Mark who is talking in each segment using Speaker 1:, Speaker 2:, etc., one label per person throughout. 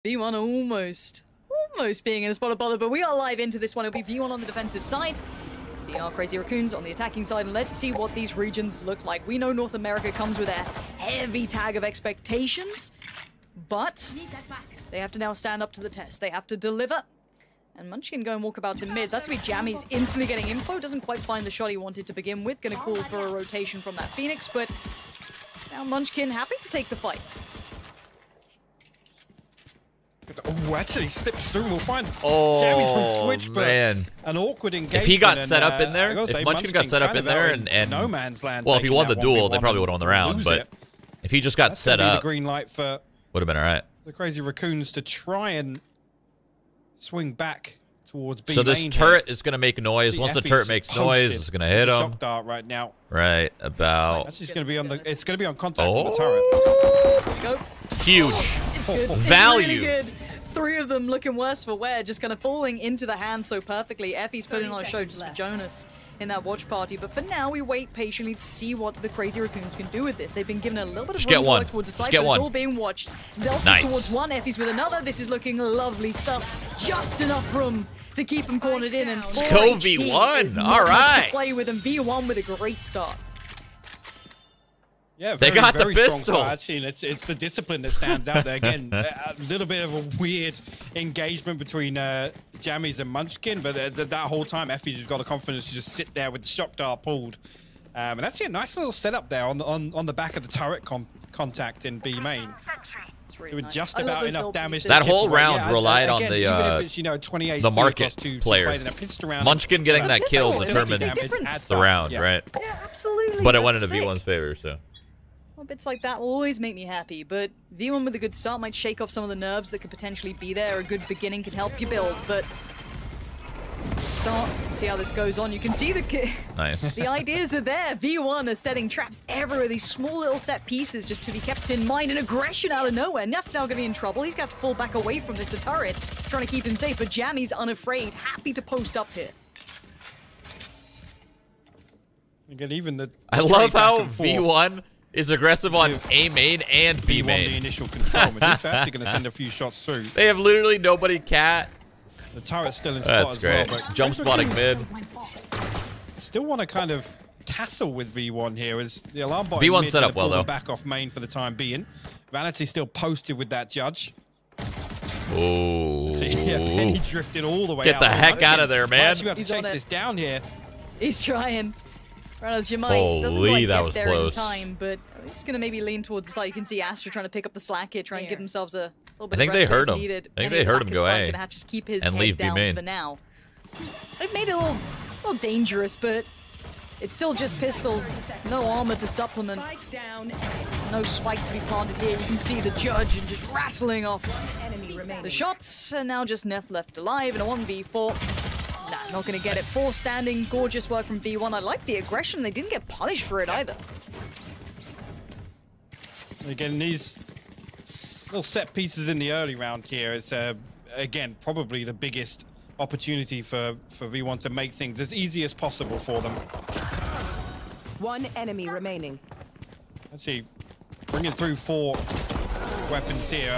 Speaker 1: V1 almost being in a spot of bother, but we are live into this one. It'll be V1 on the defensive side. See our crazy Racoons on the attacking side, and let's see what these regions look like. We know North America comes with a heavy tag of expectations, but they have to now stand up to the test. They have to deliver. And Munch can go and walk about to mid. That's going to be Jammy's instantly getting info. Doesn't quite find the shot he wanted to begin with. Going to call for a rotation from that Phoenix, but now Munchkin happy to take the fight.
Speaker 2: Oh, actually slips through. We'll find
Speaker 3: Jammy's
Speaker 2: on switch, but
Speaker 3: man.
Speaker 2: An awkward engagement.
Speaker 3: If he got set up in there, if
Speaker 2: say,
Speaker 3: Munchkin got set up in there and
Speaker 2: no man's land.
Speaker 3: Well, if he won the duel, they probably would have won the round. But if he just got set up,
Speaker 2: the green light for
Speaker 3: would have been all right.
Speaker 2: The crazy Racoons to try and swing back towards B.
Speaker 3: So this turret is going to make noise. Once the turret makes noise, it's going to hit him.
Speaker 2: Shock dart right now.
Speaker 3: Right about.
Speaker 2: That's just going to be on the. It's going to be on contact for the turret.
Speaker 1: Go.
Speaker 3: Huge.
Speaker 1: It's good.
Speaker 3: Value.
Speaker 1: It's really good. Three of them looking worse for wear, just kind of falling into the hand so perfectly. Effie's putting on a show just for Jonas in that watch party, but for now we wait patiently to see what the crazy Racoons can do with this. They've been given a little bit of room to work towards the side, but it's all being watched. Zelf is towards one, Effie's with another. This is looking lovely stuff. Just enough room to keep him cornered in, and
Speaker 3: let's go V1. All right.
Speaker 1: To play with him. V1 with a great start.
Speaker 2: Yeah,
Speaker 3: they got the pistol.
Speaker 2: Actually, it's the discipline that stands out there. Again, a little bit of a weird engagement between Jammies and Munchkin, but that whole time, Effie's just got the confidence to just sit there with the shock dart pulled. And that's a nice little setup there on the back of the turret contact in B main.
Speaker 1: Really
Speaker 2: doing
Speaker 1: nice.
Speaker 2: just about enough damage.
Speaker 3: That whole round relied on
Speaker 2: the
Speaker 3: the market player. Munchkin getting that kill determined the round, right?
Speaker 1: Yeah, absolutely.
Speaker 3: But it went into V1's favor, so.
Speaker 1: Well, bits like that will always make me happy, but V1 with a good start might shake off some of the nerves that could potentially be there. A good beginning can help you build, but start, see how this goes on. You can see
Speaker 3: nice.
Speaker 1: The ideas are there. V1 is setting traps everywhere. These small little set pieces just to be kept in mind. And aggression out of nowhere. Neff's now going to be in trouble. He's got to fall back away from this. The turret trying to keep him safe, but Jammy's unafraid, happy to post up here.
Speaker 2: Again, even the
Speaker 3: I love how V1 is aggressive on A main and B main.
Speaker 2: The initial control, but he's actually going to send a few shots through.
Speaker 3: They have literally nobody cat.
Speaker 2: The turret's still in spot as well. But
Speaker 3: jump spotting mid.
Speaker 2: Still want to kind of tassel with V1 here as the alarm bot
Speaker 3: V1 set up well though.
Speaker 2: Back off main for the time being. Vanity still posted with that judge.
Speaker 3: Oh.
Speaker 2: So, yeah, Penny drifted all the way
Speaker 3: Get
Speaker 2: out.
Speaker 3: the heck out of there, man.
Speaker 2: He's about to chase this down here.
Speaker 1: He's trying. Whereas Jemai doesn't quite get there
Speaker 3: close.
Speaker 1: in time, but he's going to maybe lean towards the side. You can see Astra trying to pick up the slack here, trying to give themselves a little bit
Speaker 3: I think
Speaker 1: of
Speaker 3: they
Speaker 1: rest
Speaker 3: heard him.
Speaker 1: needed.
Speaker 3: I think they heard him go A
Speaker 1: gonna have to just keep his
Speaker 3: and
Speaker 1: head
Speaker 3: leave
Speaker 1: down
Speaker 3: B-main
Speaker 1: for now. They've made it a little dangerous, but it's still just pistols. No armor to supplement. No spike to be planted here. You can see the judge and just rattling off the shots. And now just Neff left alive in a 1v4. Nah, not going to get it. 4 standing. Gorgeous work from V1. I like the aggression. They didn't get punished for it either.
Speaker 2: Again, these little set pieces in the early round here is, again, probably the biggest opportunity for V1 to make things as easy as possible for them.
Speaker 4: 1 enemy remaining.
Speaker 2: Let's see. Bringing through 4 weapons here.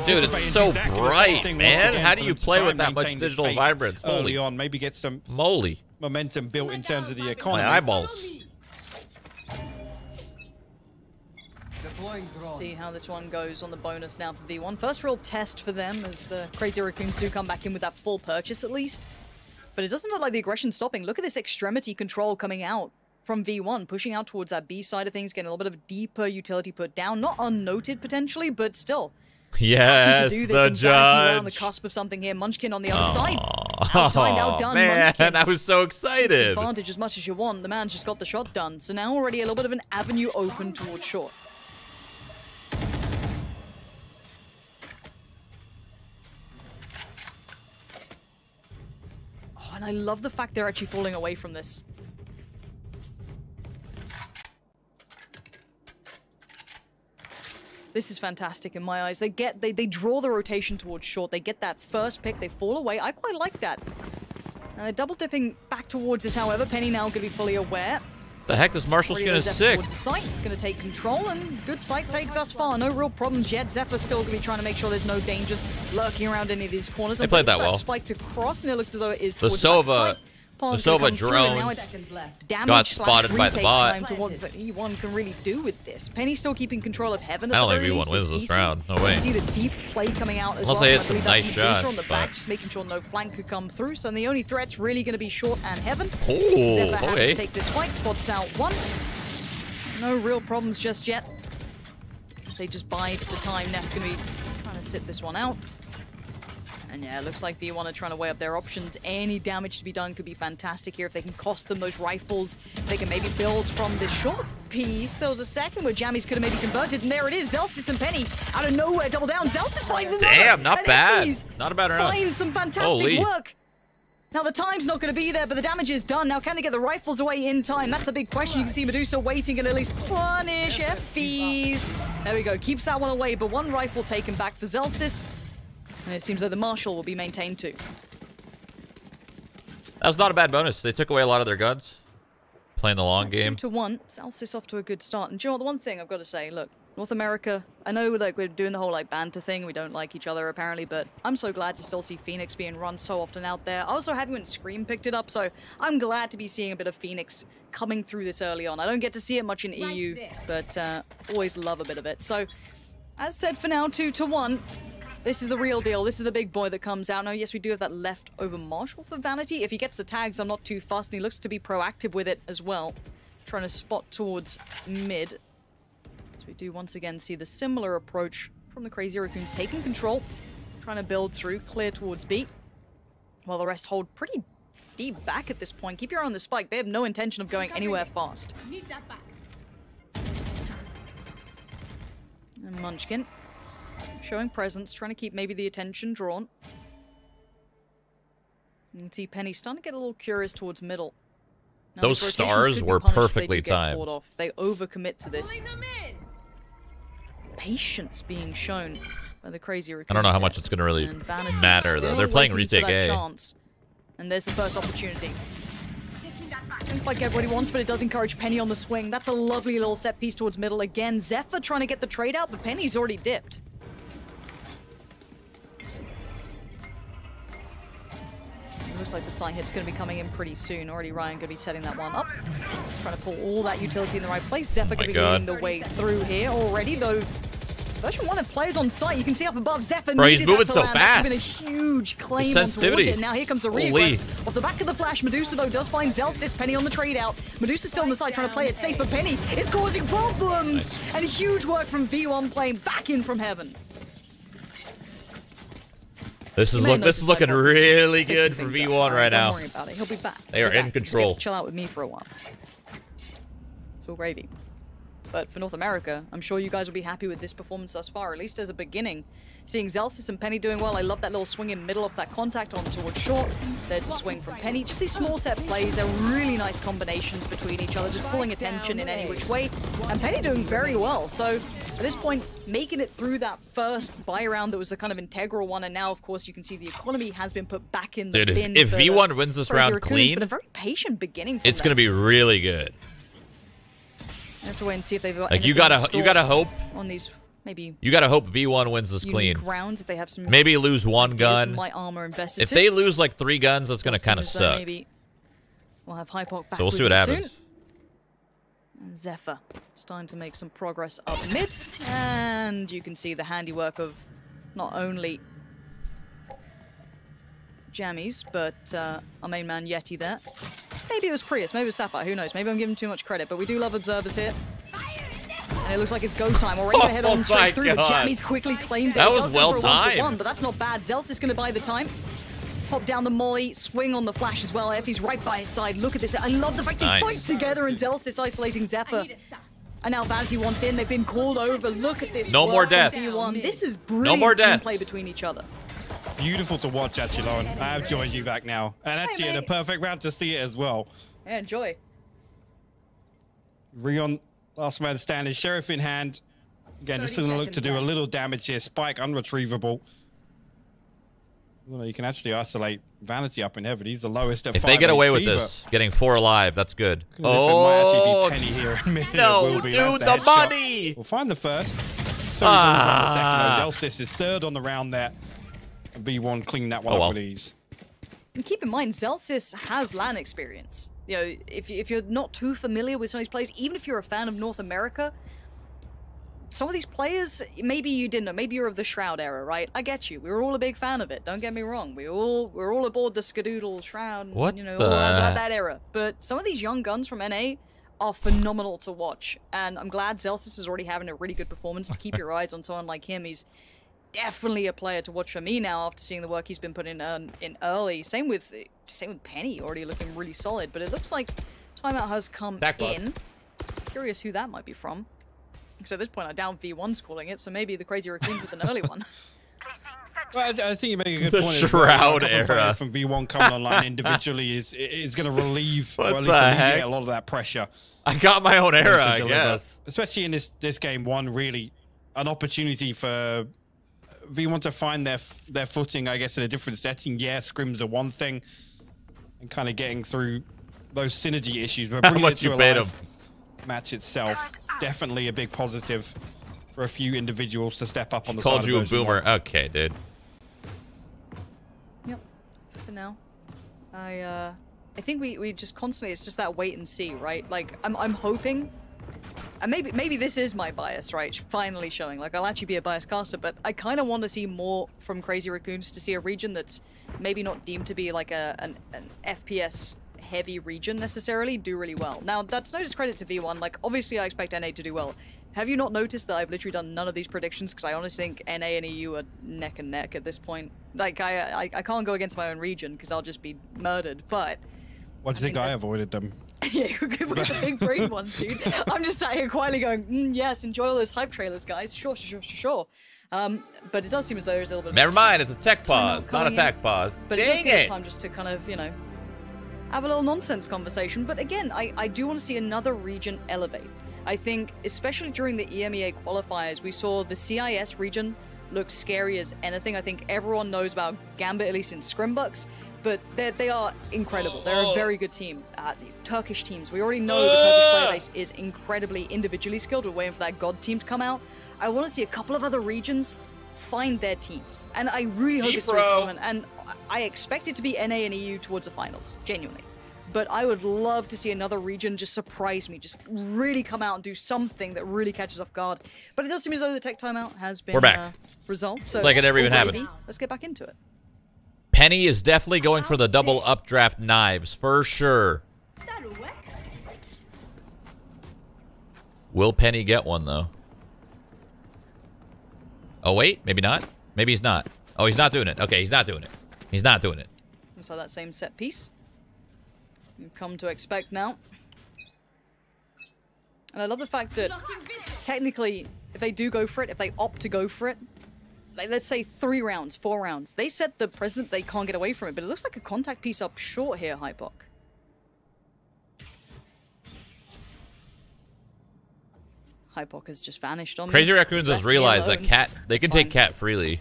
Speaker 3: Dude, it's so bright, man. How do you play with that much digital vibrance?
Speaker 2: Early on, maybe get some momentum built in terms of the economy.
Speaker 3: My eyeballs.
Speaker 1: See how this one goes on the bonus now for V1. First real test for them as the crazy Racoons do come back in with that full purchase at least. But it doesn't look like the aggression stopping. Look at this extremity control coming out from V1, pushing out towards that B side of things, getting a little bit of deeper utility put down. Not unnoted potentially, but still.
Speaker 3: Yes, the judge.
Speaker 1: On the cusp of something here. Munchkin on the other side. Outtimed, outdone.
Speaker 3: Man,
Speaker 1: Munchkin.
Speaker 3: I was so excited.
Speaker 1: Disadvantage as much as you want. The man's just got the shot done. So now already a little bit of an avenue open towards short. Oh, and I love the fact they're actually falling away from this. This is fantastic in my eyes. They draw the rotation towards short. They get that first pick. They fall away. I quite like that. Now they're double dipping back towards this, however. Penny now going to be fully aware.
Speaker 3: The heck, this Marshall skin is sick.
Speaker 1: Going to take control, and good sight take thus far. No real problems yet. Zephyr still going to be trying to make sure there's no dangers lurking around any of these corners.
Speaker 3: They played that well.
Speaker 1: Spike to cross, and it looks as though it is
Speaker 3: the Sova drone got spotted by the bot.
Speaker 1: Time to what V1 can really do with this. Penny's still keeping control of Heaven.
Speaker 3: I don't think V1 wins this round. No way.
Speaker 1: See the deep play coming out as well.
Speaker 3: Unless they hit some nice shots.
Speaker 1: On the back, just making sure no flank could come through. So the only threat's really going to be Short and Heaven.
Speaker 3: Oh,
Speaker 1: Zephyr has
Speaker 3: okay.
Speaker 1: to take this fight. Spots out one. No real problems just yet. They just bide the time. Neff going to be trying to sit this one out. And yeah, it looks like V1 are trying to weigh up their options. Any damage to be done could be fantastic here if they can cost them those rifles. They can maybe build from this short piece. There was a second where Jammies could have maybe converted, and there it is. Zelstis and Penny out of nowhere, double down. Zelstis finds another.
Speaker 3: Damn, not bad. Not a bad round.
Speaker 1: Finds some fantastic work. Now the time's not going to be there, but the damage is done. Now can they get the rifles away in time? That's a big question. You can see Medusa waiting and at least punish Effies. There we go. Keeps that one away, but one rifle taken back for Zelstis. And it seems like the Marshal will be maintained too.
Speaker 3: That was not a bad bonus. They took away a lot of their guns. Playing the long game.
Speaker 1: 2-1. Zelstis off to a good start. And do you know what, the one thing I've got to say, look, North America, I know like we're doing the whole like banter thing. We don't like each other apparently, but I'm so glad to still see Phoenix being run so often out there. I also happy when Scream picked it up, so I'm glad to be seeing a bit of Phoenix coming through this early on. I don't get to see it much in EU, but always love a bit of it. So, as said, for now, 2-1. This is the real deal. This is the big boy that comes out. Now, yes, we do have that leftover Marshal for Vanity. If he gets the tags, I'm not too fussed, and he looks to be proactive with it as well. Trying to spot towards mid. So we do once again see the similar approach from the Crazy Racoons taking control. Trying to build through, clear towards B. While the rest hold pretty deep back at this point. Keep your eye on the spike. They have no intention of going anywhere fast. And Munchkin. Showing presence, trying to keep maybe the attention drawn. You can see Penny starting to get a little curious towards middle. Now,
Speaker 3: those stars were perfectly timed.
Speaker 1: If they overcommit to this. Patience being shown by the Crazy Racoons.
Speaker 3: I don't know how much it's going to really matter, though. They're playing retake A.
Speaker 1: Chance. And there's the first opportunity. Don't quite get what he wants, but it does encourage Penny on the swing. That's a lovely little set piece towards middle again. Zephyr trying to get the trade out, but Penny's already dipped. Looks like the side hit's going to be coming in pretty soon. Already Ryan going to be setting that one up. Trying to pull all that utility in the right place. Zephyr going to be leading the way through here already, though. Version 1 of players on site. You can see up above Zephyr.
Speaker 3: Bro, he's moving so fast.
Speaker 1: That's been a huge claim on towards it. Now here comes the request. Off the back of the flash, Medusa, though, does find Zelstis. Penny on the trade out. Medusa still on the side trying to play it safe, but Penny is causing problems. Nice. And huge work from V1 playing back in from heaven.
Speaker 3: This is looking really good for V1 right now.
Speaker 1: Don't worry about it. He'll be back.
Speaker 3: They are in control.
Speaker 1: Chill out with me for a while. It's all gravy. But for North America, I'm sure you guys will be happy with this performance thus far, at least as a beginning. Seeing Zelstis and Penny doing well. I love that little swing in middle off that contact on towards short. There's the swing from Penny. Just these small set plays. They're really nice combinations between each other, just pulling attention in any which way. And Penny doing very well. So at this point, making it through that first buy round that was a kind of integral one, and now, of course, you can see the economy has been put back in the bin.
Speaker 3: If V1 wins this round clean,
Speaker 1: but a very patient beginning.
Speaker 3: It's going to be really good.
Speaker 1: I have to wait and see if they've got
Speaker 3: like you gotta hope
Speaker 1: on these. Maybe
Speaker 3: you gotta hope V1 wins this clean.
Speaker 1: Rounds if they have some.
Speaker 3: Maybe lose one gun.
Speaker 1: Light armor invested
Speaker 3: if they lose like 3 guns, that's gonna kind of suck.
Speaker 1: Maybe we'll have Hypoc back.
Speaker 3: So we'll see what happens.
Speaker 1: And Zephyr starting to make some progress up mid, and you can see the handiwork of not only Jammies, but our main man Yeti there. Maybe it was Prius, maybe it was Sapphire, who knows? Maybe I'm giving too much credit, but we do love observers here. And it looks like it's go time. Already head on straight through, but Jammies quickly claims it.
Speaker 3: That was well timed.
Speaker 1: But that's not bad. Zels is going to buy the time. Pop down the molly, swing on the flash as well. Effie's right by his side. Look at this. I love the fact they fight together, and Zelstis isolating Zephyr. And now Vanity wants in. They've been called over. Look at this.
Speaker 3: No more deaths.
Speaker 1: This is brilliant team play between each other.
Speaker 2: Beautiful to watch, actually, Lauren. I have joined you back now. And actually, in a perfect round to see it as well.
Speaker 1: Yeah, enjoy.
Speaker 2: Rion, last man standing, Sheriff in hand. Again, just going to look to do a little damage here. Spike unretrievable. Well, you can actually isolate Vanity up in heaven. He's the lowest at 5
Speaker 3: If they get away
Speaker 2: HP,
Speaker 3: with this, getting 4 alive, that's good.
Speaker 2: Oh, Penny here in mid.
Speaker 3: No, dude, the money!
Speaker 2: We'll find the first. So the second. Zelsis is third on the round there. V1 cleaning that one up with ease.
Speaker 1: And keep in mind, Zelsis has LAN experience. You know, if you're not too familiar with some of these players, even if you're a fan of North America, some of these players, maybe you didn't know, maybe you're of the Shroud era, right? I get you. We were all a big fan of it. Don't get me wrong. we're all aboard the Skadoodle Shroud,
Speaker 3: what
Speaker 1: you know, all that era. But some of these young guns from NA are phenomenal to watch, and I'm glad Zelsis is already having a really good performance. To keep your eyes on someone like him, he's definitely a player to watch for me now after seeing the work he's been putting in early. Same with Penny, already looking really solid. But it looks like timeout has come in. Curious who that might be from. So at this point, I doubt V1's calling it, so maybe the Crazy Racoons with an early one.
Speaker 2: Well, I think you make a good point.
Speaker 3: The Shroud era
Speaker 2: from V1 coming online individually is going to relieve, or at least alleviate a lot of that pressure.
Speaker 3: I got my own era, I guess.
Speaker 2: Especially in this game one, really an opportunity for V1 to find their footing, I guess, in a different setting. Yeah, scrims are one thing, and kind of getting through those synergy issues. But
Speaker 3: how much you paid them?
Speaker 2: Match itself is definitely a big positive for a few individuals to step up on the
Speaker 3: Called
Speaker 2: side
Speaker 3: you
Speaker 2: of
Speaker 3: a boomer.
Speaker 2: 1.
Speaker 3: Okay, dude.
Speaker 1: Yep. For now, I think we just constantly, it's just that wait and see, right? Like I'm hoping, and maybe this is my bias, right? Finally showing, like, I'll actually be a biased caster, but I kind of want to see more from Crazy Racoons, to see a region that's maybe not deemed to be like an FPS heavy region necessarily do really well. Now, that's no discredit to V1. Like, obviously I expect NA to do well. Have you not noticed that I've literally done none of these predictions? Because I honestly think NA and EU are neck and neck at this point. Like, I can't go against my own region because I'll just be murdered, but...
Speaker 2: What do you think I avoided them?
Speaker 1: Yeah, we're the big brain ones, dude. I'm just sat here quietly going, yes, enjoy all those hype trailers, guys. Sure. But it does seem as though there's a little bit of...
Speaker 3: Never mind, it's a tech pause, not a fact pause.
Speaker 1: But it does give us time just to kind of, you know, have a little nonsense conversation. But again, I do want to see another region elevate. I think, especially during the EMEA qualifiers, we saw the CIS region look scary as anything. I think everyone knows about Gambit, at least in Scrimbucks, but they are incredible. They're a very good team. The Turkish teams, we already know the Turkish player base is incredibly individually skilled. We're waiting for that God team to come out. I want to see a couple of other regions find their teams, and I really hope it's this tournament, and I expect it to be NA and EU towards the finals, genuinely. But I would love to see another region just surprise me, just really come out and do something that really catches off guard. But it does seem as though the tech timeout has been resolved. So
Speaker 3: it's like it never even happened.
Speaker 1: Let's get back into it.
Speaker 3: Penny is definitely going for the double updraft knives, for sure. Will Penny get one, though? Oh, wait. Maybe not. Maybe he's not. Oh, he's not doing it. Okay, he's not doing it. He's not doing it.
Speaker 1: So that same set piece you've come to expect now. And I love the fact that technically, if they do go for it, if they opt to go for it, like, let's say 3 rounds, 4 rounds, they set the precedent they can't get away from it, but it looks like a contact piece up short here, Hypok. Hypok has just vanished on
Speaker 3: Crazy Racoons has realized that cat, they can take cat freely.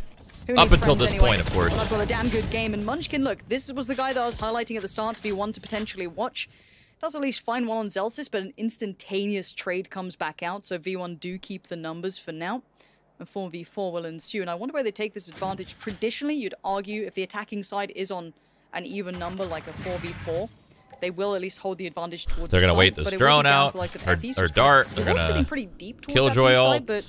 Speaker 3: Up until this point, of course.
Speaker 1: Well, I've got a damn good game. And Munchkin, look, this was the guy that I was highlighting at the start to be one to potentially watch. Does at least find one on Zelsis, but an instantaneous trade comes back out. So V1 do keep the numbers for now. A 4v4 will ensue. And I wonder where they take this advantage. Traditionally, you'd argue if the attacking side is on an even number, like a 4v4, they will at least hold the advantage towards
Speaker 3: They're
Speaker 1: the
Speaker 3: going to wait
Speaker 1: side,
Speaker 3: this drone out, or dart. They're going to Killjoy ult.
Speaker 1: But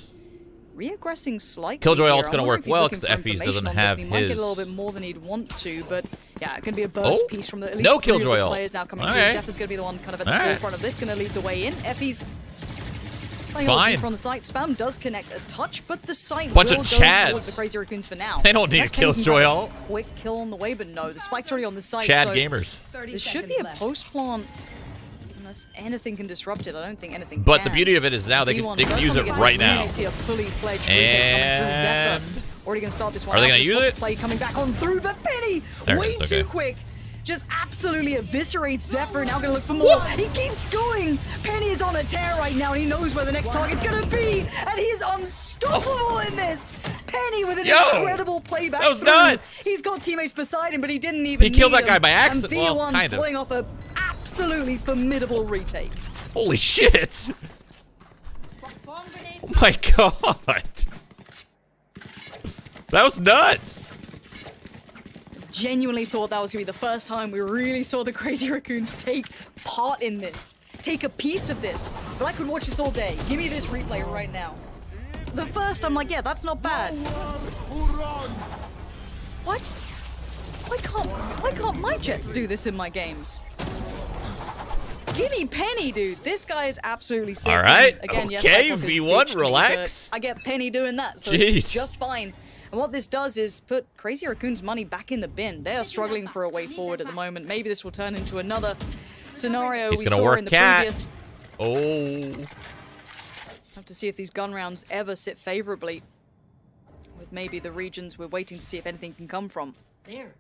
Speaker 1: reaggressing slightly.
Speaker 3: Killjoy ult's going to work well because Effie's doesn't have
Speaker 1: his. He
Speaker 3: might
Speaker 1: get a little bit more than he'd want to, but yeah, it can be a burst piece from the at least
Speaker 3: no
Speaker 1: 3
Speaker 3: Killjoy
Speaker 1: of the
Speaker 3: ult.
Speaker 1: players now coming through. Zephyr's going to be the one kind of at the forefront of this, going to lead the way in. Effie's playing on the site. Spam does connect a touch, but the site
Speaker 3: bunch
Speaker 1: will
Speaker 3: of
Speaker 1: go
Speaker 3: Chads
Speaker 1: towards the Crazy Racoons for now.
Speaker 3: They don't need a Killjoy ult.
Speaker 1: Quick kill on the way, but no, the spike's already on the site.
Speaker 3: Chad
Speaker 1: so
Speaker 3: gamers.
Speaker 1: This should be a post plant. Unless anything can disrupt it, I don't think anything
Speaker 3: But
Speaker 1: can.
Speaker 3: the beauty of it is now they can use it right now.
Speaker 1: See a fully fledged
Speaker 3: and
Speaker 1: already going to start this one.
Speaker 3: Are they going to use it?
Speaker 1: Play coming back on through, but Penny way too quick. Just absolutely eviscerates Zephyr. Now going to look for more. He keeps going. Penny is on a tear right now, and he knows where the next target's going to be, and he is unstoppable in this. Penny with an incredible playback.
Speaker 3: That was nuts.
Speaker 1: He's got teammates beside him, but he didn't even.
Speaker 3: He killed that guy by accident.
Speaker 1: And V1
Speaker 3: well, kind of.
Speaker 1: pulling off a absolutely formidable retake.
Speaker 3: Holy shit! Oh my god! That was nuts.
Speaker 1: Genuinely thought that was gonna be the first time we really saw the Crazy Raccoons take part in this, take a piece of this. But I could watch this all day. Give me this replay right now. The first, I'm like, yeah, that's not bad. What? Why can't my Jets do this in my games? Gimme Penny, dude. This guy is absolutely sick.
Speaker 3: All right.
Speaker 1: Again,
Speaker 3: okay,
Speaker 1: yes,
Speaker 3: V1, relax.
Speaker 1: I get Penny doing that, so
Speaker 3: Jeez.
Speaker 1: it's just fine. And what this does is put Crazy Raccoon's money back in the bin. They are struggling for a way forward at the moment. Maybe this will turn into another scenario we saw in the previous.
Speaker 3: Oh.
Speaker 1: Have to see if these gun rounds ever sit favorably with maybe the regions we're waiting to see if anything can come from.
Speaker 4: There.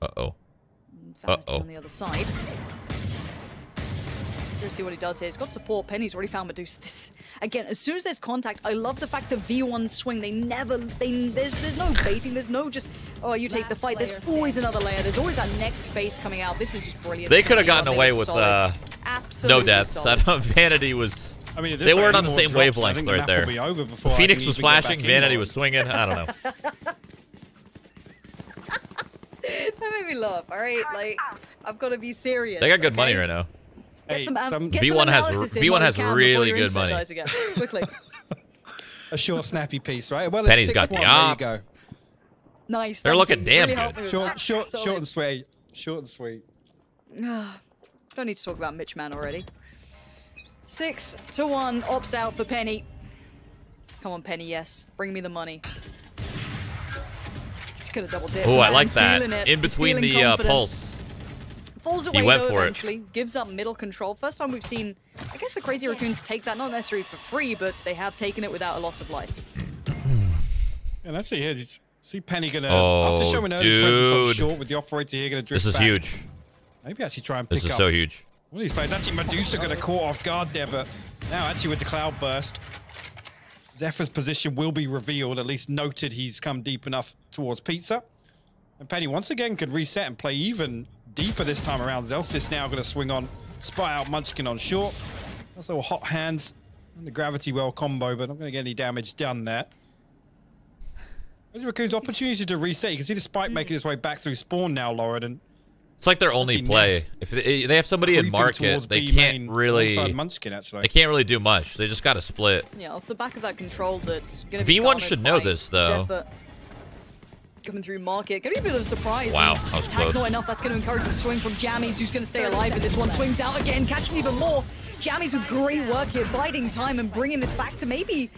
Speaker 3: Uh-oh.
Speaker 1: Vanity on the other side. Let's see what he does here. He's got support. Penny's already found Medusa. This again, as soon as there's contact, I love the fact that V1 swing. There's no baiting. There's no just, oh, you take the fight. There's always another layer. There's always that next face coming out. This is just brilliant.
Speaker 3: They could have gotten away with no deaths.
Speaker 1: Solid.
Speaker 3: Vanity was.
Speaker 2: I mean,
Speaker 3: they weren't on the same wavelength right there. Phoenix was flashing. Vanity was swinging. I don't know.
Speaker 1: That made me laugh. All right, like I've got to be serious.
Speaker 3: They got good money right now.
Speaker 2: Hey,
Speaker 3: V1 has really good money.
Speaker 1: Quickly.
Speaker 2: A short, snappy piece, right? Well,
Speaker 3: Penny's got the op.
Speaker 2: There you go.
Speaker 1: Nice.
Speaker 3: They're looking damn
Speaker 2: good. Short and sweet. Short and sweet.
Speaker 1: Don't need to talk about Mitch Man already. 6-1 opts out for Penny. Come on, Penny. Yes, bring me the money. He's gonna double dip.
Speaker 3: Oh, I like that. In between the pulse.
Speaker 1: Falls away though eventually, gives up middle control. First time we've seen, I guess the Crazy Raccoons take that, not necessarily for free, but they have taken it without a loss of life.
Speaker 2: And that's it here. See Penny gonna, after showing early presence on short with the operator here, gonna drift back.
Speaker 3: This is huge.
Speaker 2: Maybe actually try and pick up.
Speaker 3: This is so huge.
Speaker 2: One of these players, actually Medusa gonna caught off guard there, but now actually with the cloud burst, Zephyr's position will be revealed, at least noted he's come deep enough towards Pizza. And Penny once again can reset and play even deeper this time around. Zelsis now going to swing on, spy out Munchkin on short. Those little hot hands and the gravity well combo, but not going to get any damage done there. There's Raccoon's opportunity to reset. You can see the spike making its way back through spawn now, Lauren. And
Speaker 3: it's like their only play. If they have somebody in market, they can't really.
Speaker 2: Munchkin, actually.
Speaker 3: They can't really do much. They just got to split.
Speaker 1: Yeah, off the back of that control, that's going to be
Speaker 3: V1 should know this though.
Speaker 1: Zephyr coming through market. Gonna be a bit of a surprise.
Speaker 3: Wow, that was close.
Speaker 1: Not enough. That's going to encourage the swing from Jammies, who's going to stay alive. But this one swings out again, catching even more. Jammies with great work here, biding time and bringing this back to maybe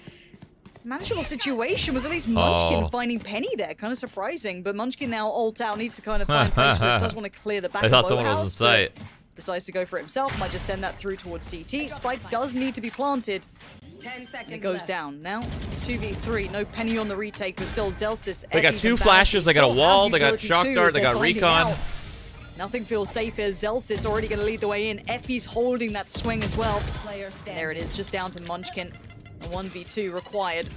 Speaker 1: manageable situation. Was at least Munchkin finding Penny there. Kind of surprising. But Munchkin now ult out, needs to kind of find place for this. Does want to clear the back.
Speaker 3: I thought someone was in sight.
Speaker 1: Decides to go for it himself. Might just send that through towards CT. Spike does need to be planted.
Speaker 4: 10 seconds
Speaker 1: it goes down. Now, 2v3. No Penny on the retake, but still Zelsis.
Speaker 3: They got two flashes, they got a wall, they got shock dart, they got recon.
Speaker 1: Nothing feels safe here. Zelsis already going to lead the way in. Effie's holding that swing as well. There it is, just down to Munchkin. A 1v2 required.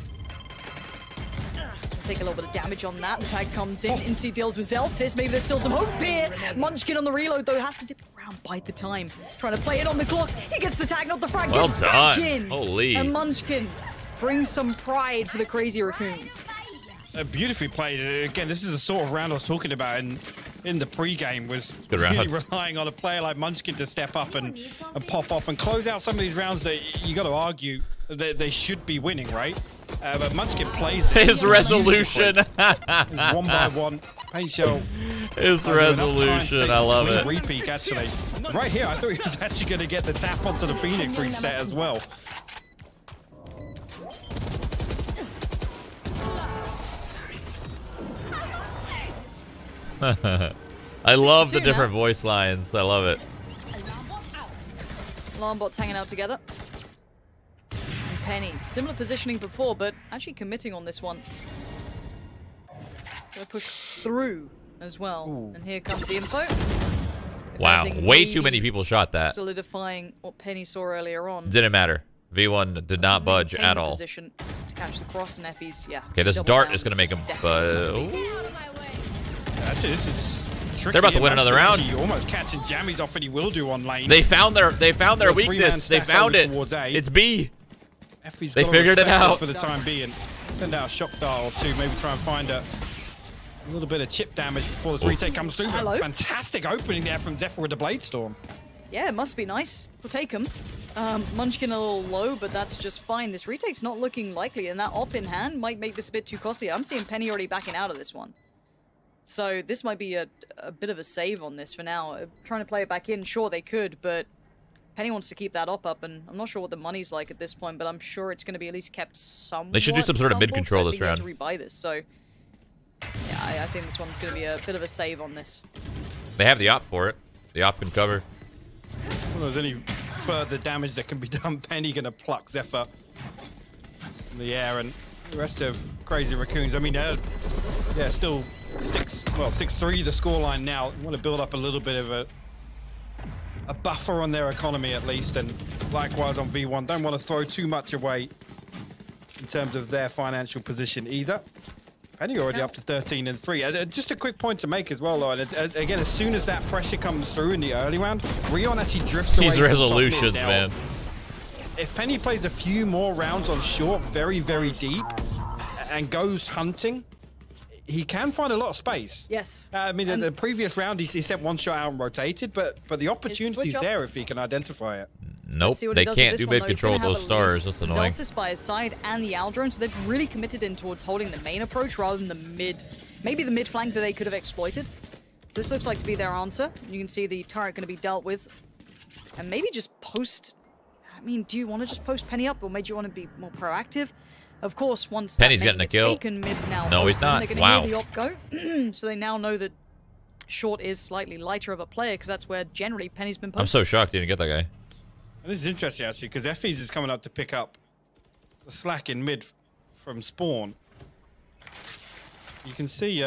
Speaker 1: Take a little bit of damage on that. The tag comes in. Incy deals with Zelsis. Maybe there's still some hope here. Munchkin on the reload, though, has to dip around, bite the time. Trying to play it on the clock. He gets the tag, not the frag.
Speaker 3: Well
Speaker 1: done. Back in.
Speaker 3: Holy.
Speaker 1: And Munchkin brings some pride for the Crazy Raccoons.
Speaker 2: Beautifully played. Again, this is the sort of round I was talking about in the pre-game, was really relying on a player like Munchkin to step up and pop off and close out some of these rounds that you got to argue that they should be winning, right? But Munchkin plays it.
Speaker 3: His resolution.
Speaker 2: It's one by one. Paintshell.
Speaker 3: His resolution. I love it.
Speaker 2: Repeat, actually. Right here, I thought he was actually going to get the tap onto the Phoenix reset as well.
Speaker 3: I love the different voice lines. I love it.
Speaker 1: Alarmbots hanging out together. And Penny, similar positioning before, but actually committing on this one. Gonna push through as well. Ooh. And here comes the info.
Speaker 3: Wow, way too many people shot that.
Speaker 1: Solidifying what Penny saw earlier on.
Speaker 3: Didn't matter. V1 did not budge at all.
Speaker 1: Position to catch the cross, and Effie's, yeah.
Speaker 3: Okay, this dart is going to make him...
Speaker 2: That's it. This is tricky.
Speaker 3: They're about to win another round.
Speaker 2: Almost catching jammies off, and he will do on lane.
Speaker 3: They found their weakness. They found it. It's B.
Speaker 2: Effie's
Speaker 3: they figured it out.
Speaker 2: For the time being. Send out a shock dart or two, maybe try and find a little bit of chip damage before this retake comes through.
Speaker 1: Hello.
Speaker 2: Fantastic opening there from Zephyr with the Blade Storm.
Speaker 1: Yeah, it must be nice. We'll take him. Munchkin a little low, but that's just fine. This retake's not looking likely, and that op in hand might make this a bit too costly. I'm seeing Penny already backing out of this one. So this might be a bit of a save on this for now. Trying to play it back in, sure they could, but Penny wants to keep that op up, and I'm not sure what the money's like at this point, but I'm sure it's going to be at least kept somewhat.
Speaker 3: They should do some sort of mid-control this round.
Speaker 1: To rebuy this, so yeah, I think this one's going to be a bit of a save on this.
Speaker 3: They have the op for it. The op can cover.
Speaker 2: Well, there's any further damage that can be done. Penny going to pluck Zephyr in the air, and the rest of Crazy Racoons. I mean, yeah, still 6-3 the scoreline now. You want to build up a little bit of a buffer on their economy at least, and likewise on V1. Don't want to throw too much away in terms of their financial position either. Penny already up to 13-3. Just a quick point to make as well, though. Again, as soon as that pressure comes through in the early round, Rion actually drifts away.
Speaker 3: These resolutions, man.
Speaker 2: If Penny plays a few more rounds on short, very, very deep, and goes hunting, he can find a lot of space.
Speaker 1: Yes.
Speaker 2: I mean, in the previous round, he sent one shot out and rotated, but the opportunity's there if he can identify it.
Speaker 3: Nope, they can't do mid-control with those stars. That's annoying.
Speaker 1: Zelsis by his side and the Aldrone, so they've really committed in towards holding the main approach rather than the mid, maybe the mid flank that they could have exploited. So this looks like to be their answer. You can see the turret going to be dealt with. And maybe just post... I mean, do you want to just post Penny up, or maybe you want to be more proactive? Of course, once
Speaker 3: Penny's
Speaker 1: that
Speaker 3: getting a kill.
Speaker 1: Taken, mid's now
Speaker 3: no, he's not.
Speaker 1: They're
Speaker 3: Wow.
Speaker 1: Hear the op go. So they now know that short is slightly lighter of a player, because that's where generally Penny's been posted.
Speaker 3: I'm so shocked he didn't get that guy.
Speaker 2: This is interesting, actually, because Effie's is coming up to pick up the slack in mid from spawn. You can see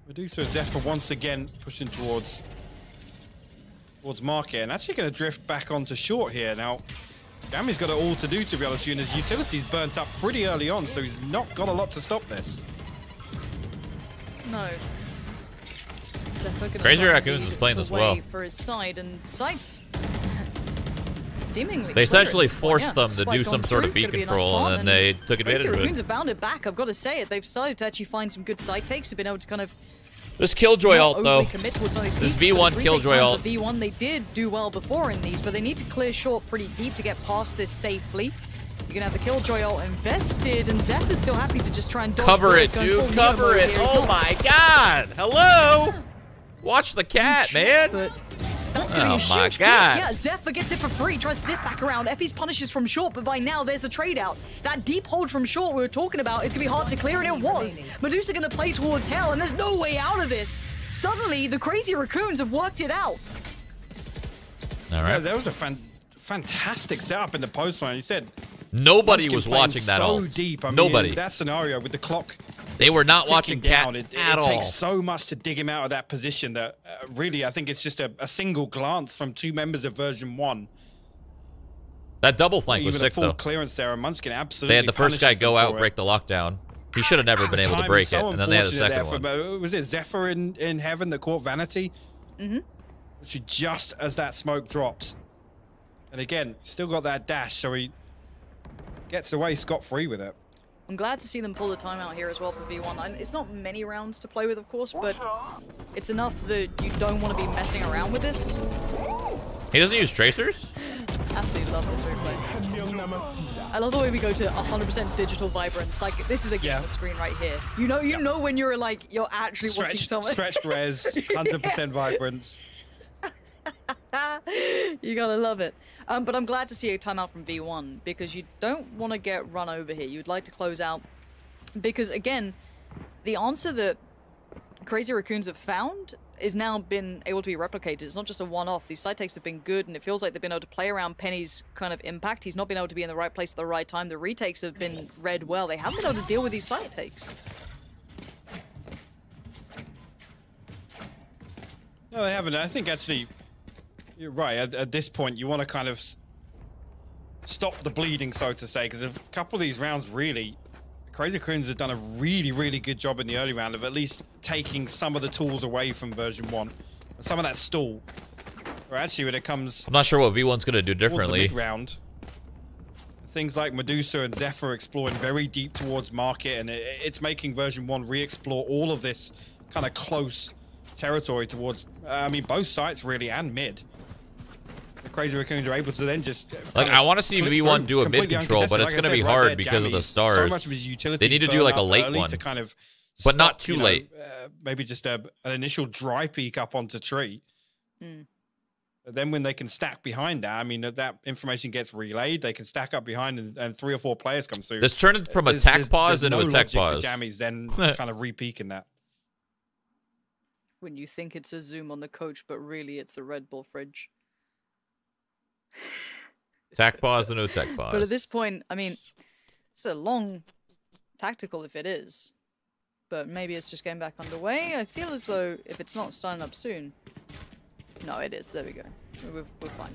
Speaker 2: Medusa and Zephyr once again pushing towards market, and actually going to drift back onto short here. Now, Gammy's got it all to do, to be honest, and his utility's burnt up pretty early on, so he's not got a lot to stop this.
Speaker 1: No.
Speaker 3: Crazy Racoons is playing this well.
Speaker 1: For his side, and side's seemingly
Speaker 3: they essentially forced
Speaker 1: yeah,
Speaker 3: them to do some sort of beat control, and then they took advantage of it.
Speaker 1: Racoons have bounded back, I've got to say it. They've started to actually find some good side takes. They've been able to kind of
Speaker 3: this Killjoy ult, though.
Speaker 1: This
Speaker 3: V1 Killjoy ult.
Speaker 1: V1, they did do well before in these, but they need to clear short pretty deep to get past this safely. You're going to have the Killjoy ult invested, and Zephyr's still happy to just try and dodge.
Speaker 3: Cover it, dude. Cover it. Oh, my God. Hello. Watch the cat, man.
Speaker 1: But that's going to be a huge
Speaker 3: God.
Speaker 1: Yeah, Zephyr gets it for free, tries to dip back around. Effie's punishes from short, but by now there's a trade out. That deep hold from short we were talking about is going to be hard to clear, and it was. Medusa going to play towards hell, and there's no way out of this. Suddenly, the Crazy Racoons have worked it out.
Speaker 3: All right.
Speaker 2: Yeah, there was a fantastic setup in the post line. You said
Speaker 3: nobody was watching that ult.
Speaker 2: So deep. I mean,
Speaker 3: nobody.
Speaker 2: That scenario with the clock.
Speaker 3: They were not watching Cat
Speaker 2: it
Speaker 3: at all.
Speaker 2: It takes so much to dig him out of that position that really, I think it's just a single glance from two members of version 1.
Speaker 3: That double flank was sick,
Speaker 2: full
Speaker 3: though.
Speaker 2: Clearance there, and Munchkin absolutely.
Speaker 3: They had the first guy go out, break the lockdown. He should have never been able to break it, and then they had a second one.
Speaker 2: Was it Zephyr in heaven that caught Vanity?
Speaker 1: Mm-hmm.
Speaker 2: Just as that smoke drops. And again, still got that dash, so he gets away scot-free with it.
Speaker 1: I'm glad to see them pull the timeout here as well for V1. It's not many rounds to play with, of course, but it's enough that you don't want to be messing around with this.
Speaker 3: He doesn't use tracers?
Speaker 1: Absolutely love this replay. I love the way we go to 100% digital vibrance. Like, this is a gamer screen right here. You know when you're like, you're actually watching someone.
Speaker 2: Stretched res, 100% vibrance.
Speaker 1: You gotta love it. But I'm glad to see a timeout from V1, because you don't want to get run over here. You'd like to close out, because again, the answer that Crazy Racoons have found is now been able to be replicated. It's not just a one-off. These side takes have been good, and it feels like they've been able to play around Penny's kind of impact. He's not been able to be in the right place at the right time. The retakes have been read well. They haven't been able to deal with these side takes.
Speaker 2: No, they haven't. I think actually, you're right. At this point, you want to kind of stop the bleeding, so to say, because a couple of these rounds really, Crazy Racoons have done a really good job in the early round of at least taking some of the tools away from version 1. And some of that stall. Or actually when it comes...
Speaker 3: I'm not sure what V1's going to do differently.
Speaker 2: Round, things like Medusa and Zephyr exploring very deep towards market, and it's making version 1 re-explore all of this kind of close territory towards, I mean, both sites really, and mid. The Crazy Racoons are able to then just...
Speaker 3: Like, I want to see V1 do a mid control, but it's going to be hard because of the stars.
Speaker 2: So much of his utility
Speaker 3: they need to do like a late one.
Speaker 2: To kind of
Speaker 3: but
Speaker 2: stop,
Speaker 3: not too late.
Speaker 2: Maybe just an initial dry peek up onto tree. But then when they can stack behind that, I mean, that information gets relayed. They can stack up behind, and 3 or 4 players come through.
Speaker 3: This turned from a tech pause into a tech pause.
Speaker 2: Jammies then kind of re-peeking that.
Speaker 1: When you think it's a zoom on the coach, but really it's a Red Bull fridge.
Speaker 3: Tech pause and no tech pause.
Speaker 1: But at this point, I mean, it's a long tactical if it is. But maybe it's just getting back underway. I feel as though if it's not starting up soon... No, it is. There we go. We're fine.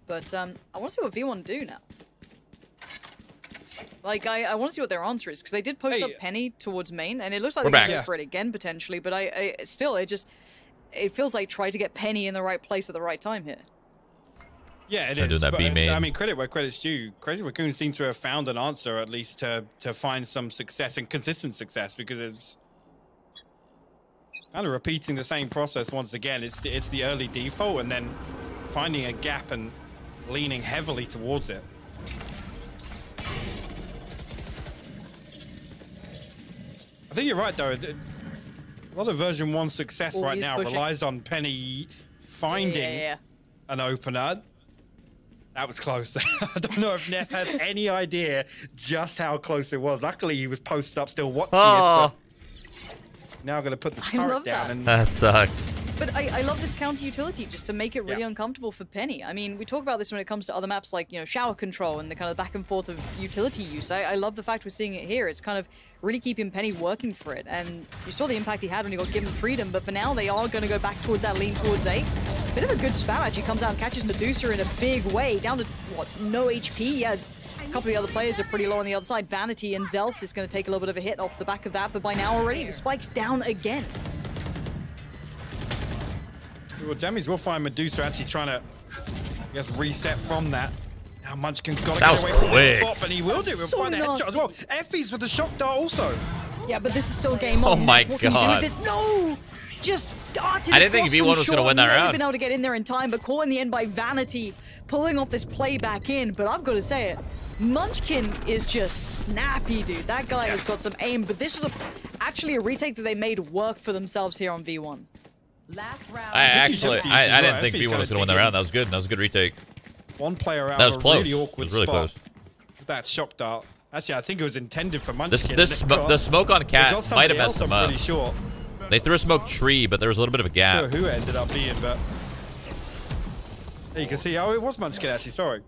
Speaker 1: But I want to see what V1 do now. Like, I want to see what their answer is, because they did post up Penny towards main, and it looks like they're going to go for it again, potentially. But it feels like try to get Penny in the right place at the right time here.
Speaker 2: Yeah, it is. But, I mean, credit where credit's due. Crazy Racoons seem to have found an answer, at least to find some success and consistent success, because it's kind of repeating the same process once again. It's the early default, and then finding a gap and leaning heavily towards it. I think you're right, though. A lot of version 1 success right now relies on Penny finding an opener. That was close. I don't know if Neff had any idea just how close it was. Luckily, he was posted up still watching us. Now I'm going to put the turret down. And
Speaker 3: that sucks.
Speaker 1: But I love this counter utility just to make it really uncomfortable for Penny. I mean, we talk about this when it comes to other maps like, you know, shower control and the kind of back and forth of utility use. I love the fact we're seeing it here. It's kind of really keeping Penny working for it. And you saw the impact he had when he got given freedom, but for now they are going to go back towards that lean towards A. Bit of a good spam actually, comes out and catches Medusa in a big way, down to, what, no HP? Yeah. A couple of the other players are pretty low on the other side. Vanity and Zels is going to take a little bit of a hit off the back of that, but by now already the spike's down again.
Speaker 2: Well, Jammies will find Medusa actually trying to, I guess, reset from that. Now Munchkin's got to get away from the spot, but he will do it. We'll find a headshot as well. Effie's with the shock dart also.
Speaker 1: Yeah, but this is still game on.
Speaker 3: Oh my
Speaker 1: God. What can you do with this? No! Just darted.
Speaker 3: I didn't think V1 was going to win that round.
Speaker 1: Been able to get in there in time, but caught in the end by Vanity, pulling off this play back in. But I've got to say it. Munchkin is just snappy, dude. That guy has got some aim, but this was actually a retake that they made work for themselves here on V1.
Speaker 4: Last round.
Speaker 3: I didn't think V1 was going to win that round. That was good. That was a good retake.
Speaker 2: One player out.
Speaker 3: That was close.
Speaker 2: Really awkward
Speaker 3: it was really
Speaker 2: spot.
Speaker 3: close.
Speaker 2: That shock dart. Actually, I think it was intended for Munchkin.
Speaker 3: The smoke on Cat might have messed him up.
Speaker 2: Sure.
Speaker 3: They threw a smoke tree, but there was a little bit of a gap.
Speaker 2: Sure who it ended up being, but there you can see. Oh, it was Munchkin actually. Sorry.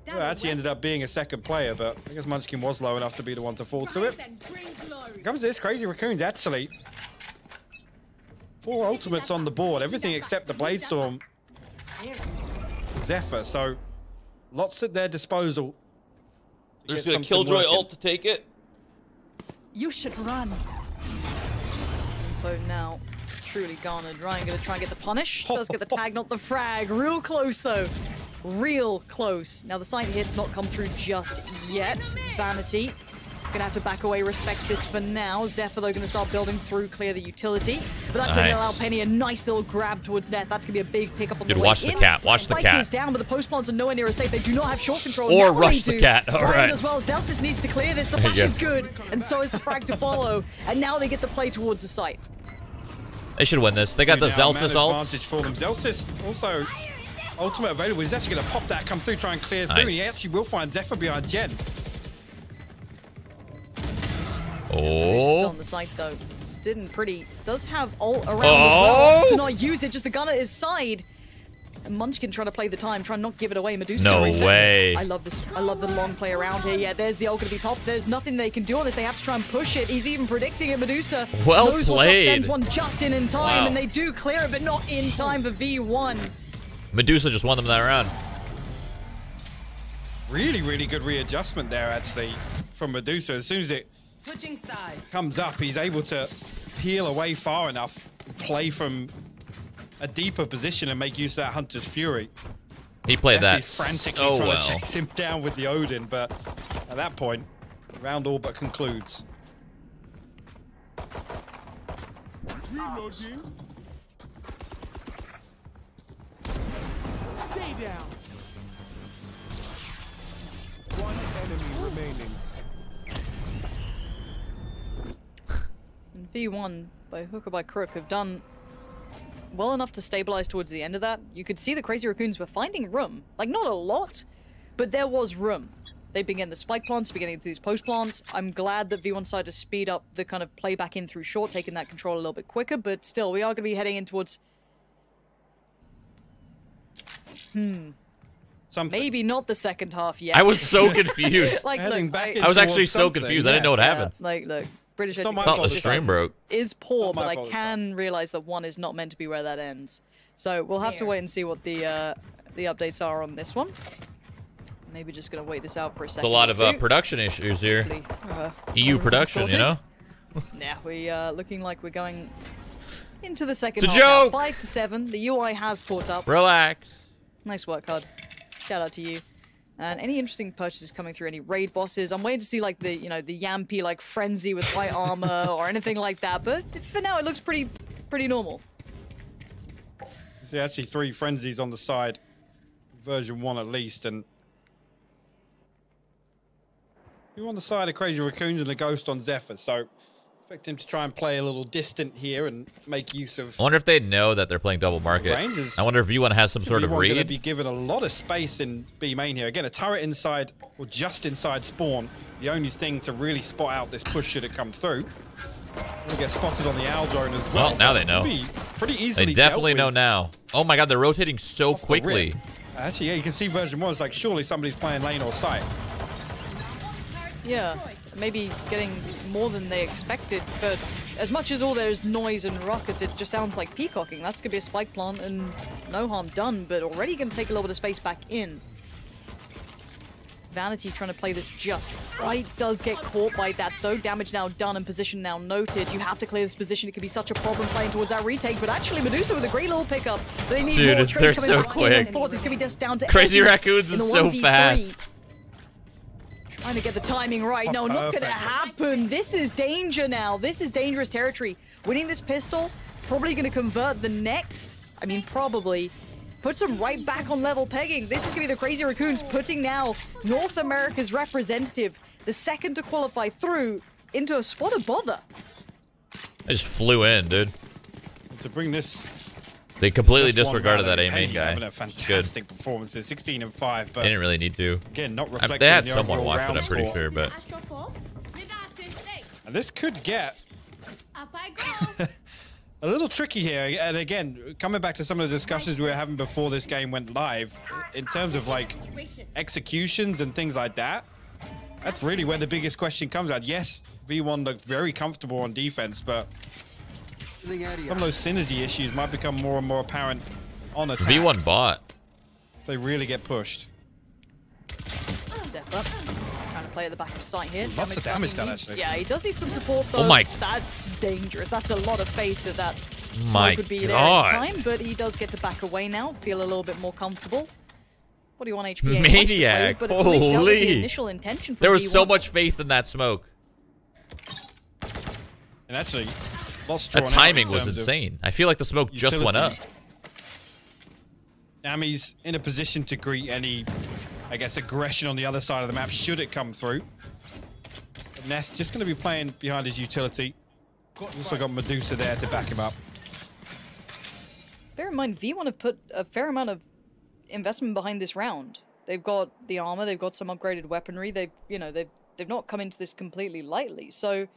Speaker 2: Well, it actually ended up being a second player, but I guess Munchkin was low enough to be the one to fall to it. Here comes this Crazy Racoons actually. 4 ultimates on the board, everything except the Bladestorm. Zephyr, so lots at their disposal.
Speaker 5: There's a Killjoy ult to take it.
Speaker 4: You should run.
Speaker 1: So now, truly garnered. Ryan gonna try and get the punish. Does get the tag, not the frag. Real close though. Real close. Now the sight hit's not come through just yet. Vanity gonna have to back away, respect this for now. Zephyr though gonna start building through, clear the utility. But that's gonna allow Penny a nice little grab towards net. That's gonna be a big pickup on the way in.
Speaker 3: Watch the cat. Watch the cat.
Speaker 1: Is down, but the post plants are nowhere near as safe. They do not have short control.
Speaker 3: Or rush the cat. All right.
Speaker 1: As well. Zelsis needs to clear this. The flash is good, and so is the frag to follow. And now they get the play towards the site.
Speaker 3: They should win this. They got the Zelsis ult.
Speaker 2: Advantage for them. Zelsis also ultimate available. He's actually going to pop that, come through, try and clear through. He actually will find Zephyr behind Gen.
Speaker 3: Oh.
Speaker 1: Still on the site though. Didn't pretty. Does have ult around as well. To not use it. Just the gun at his side. And Munchkin trying to play the time, trying not to give it away. Medusa.
Speaker 3: No way.
Speaker 1: I love this. I love the long play around here. Yeah, there's the ult going to be popped. There's nothing they can do on this. They have to try and push it. He's even predicting it. Medusa
Speaker 3: well
Speaker 1: knows
Speaker 3: played.
Speaker 1: What's up, sends one just in time, and they do clear it, but not in time for V1.
Speaker 3: Medusa just won them that round.
Speaker 2: Really, really good readjustment there, actually, from Medusa. As soon as it comes up, he's able to peel away far enough, play from a deeper position and make use of that Hunter's Fury.
Speaker 3: He played that
Speaker 2: He's frantically
Speaker 3: so
Speaker 2: trying
Speaker 3: well.
Speaker 2: to chase him down with the Odin, but at that point, the round all but concludes.
Speaker 6: Reloading. Stay down. One enemy remaining.
Speaker 1: And V1, by hook or by crook, have done well enough to stabilize towards the end of that. You could see the Crazy Racoons were finding room. Like, not a lot, but there was room. They've been getting the spike plants, beginning into these post plants. I'm glad that V1 decided to speed up the kind of play back in through short, taking that control a little bit quicker, but still, we are going to be heading in towards... Maybe not the second half yet.
Speaker 3: I was so confused.
Speaker 1: Like, look,
Speaker 3: I was actually so confused. I didn't know what happened.
Speaker 1: Like, look, British
Speaker 3: thought the stream broke.
Speaker 1: Is poor, but I can realize that one is not meant to be where that ends. So we'll have to wait and see what the updates are on this one. Maybe just gonna wait this out for a second.
Speaker 3: There's a lot of production issues here. EU production, you know?
Speaker 1: Yeah, we looking like we're going into the second
Speaker 3: it's
Speaker 1: half.
Speaker 3: a joke!
Speaker 1: 5 to 7. The UI has caught up.
Speaker 3: Relax.
Speaker 1: Nice work, Hud. Shout out to you. And any interesting purchases coming through? Any raid bosses? I'm waiting to see like the, you know, the Yampy like frenzy with white armor or anything like that. But for now, it looks pretty normal.
Speaker 2: See, actually 3 frenzies on the side, version 1 at least, and you're on the side of Crazy Racoons and the Ghost on Zephyr. So expect him to try and play a little distant here and make use of.
Speaker 3: I wonder if they know that they're playing double market. I wonder if V1 has some sort of read.
Speaker 2: Going to be given a lot of space in B main here. Again, a turret inside or just inside spawn. The only thing to really spot out this push should it come through. Going to get spotted on the owl drone as well.
Speaker 3: Well, now they know.
Speaker 2: Pretty easily.
Speaker 3: They definitely know now. Oh my God, they're rotating so quickly.
Speaker 2: Actually, yeah, you can see version 1 is like surely somebody's playing lane or site.
Speaker 1: Yeah. Maybe getting more than they expected, but as much as all there's noise and ruckus, it just sounds like peacocking. That's gonna be a spike plant and no harm done, but already gonna take a little bit of space back in. Vanity trying to play this just right, does get caught by that though. Damage now done and position now noted. You have to clear this position. It could be such a problem playing towards that retake, but actually Medusa with a great little pickup. They need more trades coming
Speaker 3: so
Speaker 1: back
Speaker 3: quick.
Speaker 1: in. Thought this could be just down to
Speaker 3: Crazy
Speaker 1: Akis
Speaker 3: Racoons is so fast.
Speaker 1: Trying to get the timing right. No, not gonna happen. This is danger now. This is dangerous territory. Winning this pistol, probably gonna convert the next. I mean, probably. Puts them right back on level pegging. This is gonna be the Crazy Racoons putting now North America's representative, the second to qualify through, into a spot of bother.
Speaker 3: I just flew in, dude.
Speaker 2: To bring this...
Speaker 3: They completely disregarded that A main guy.
Speaker 2: Having a fantastic performance. 16 and 5, but
Speaker 3: they didn't really need to.
Speaker 2: Again, not reflecting.
Speaker 3: They had someone watch it, I'm pretty sure, but.
Speaker 2: And this could get a little tricky here. And again, coming back to some of the discussions we were having before this game went live, in terms of like executions and things like that. That's really where the biggest question comes out. Yes, V1 looked very comfortable on defense, but some of those synergy issues might become more and more apparent on attack.
Speaker 3: V1 bot.
Speaker 2: They really get pushed.
Speaker 1: Zephyr trying to play at the back of sight here.
Speaker 2: Lots of damage done, actually.
Speaker 1: Yeah, he does need some support though.
Speaker 3: Oh my.
Speaker 1: That's dangerous. That's a lot of faith that
Speaker 3: My
Speaker 1: smoke would be there
Speaker 3: God.
Speaker 1: at the time, but he does get to back away now, feel a little bit more comfortable. 41 HP.
Speaker 3: Maniac.
Speaker 1: But it's at least dealt with the
Speaker 3: Holy.
Speaker 1: initial intention from
Speaker 3: There was
Speaker 1: V1.
Speaker 3: so much faith in that smoke.
Speaker 2: And actually,
Speaker 3: the timing was insane. I feel like the smoke just went up.
Speaker 2: Ami's in a position to greet any, I guess, aggression on the other side of the map, should it come through. But Neth just going to be playing behind his utility. Also got Medusa there to back him up.
Speaker 1: Bear in mind, V1 have put a fair amount of investment behind this round. They've got the armor, they've got some upgraded weaponry. They've not come into this completely lightly. So,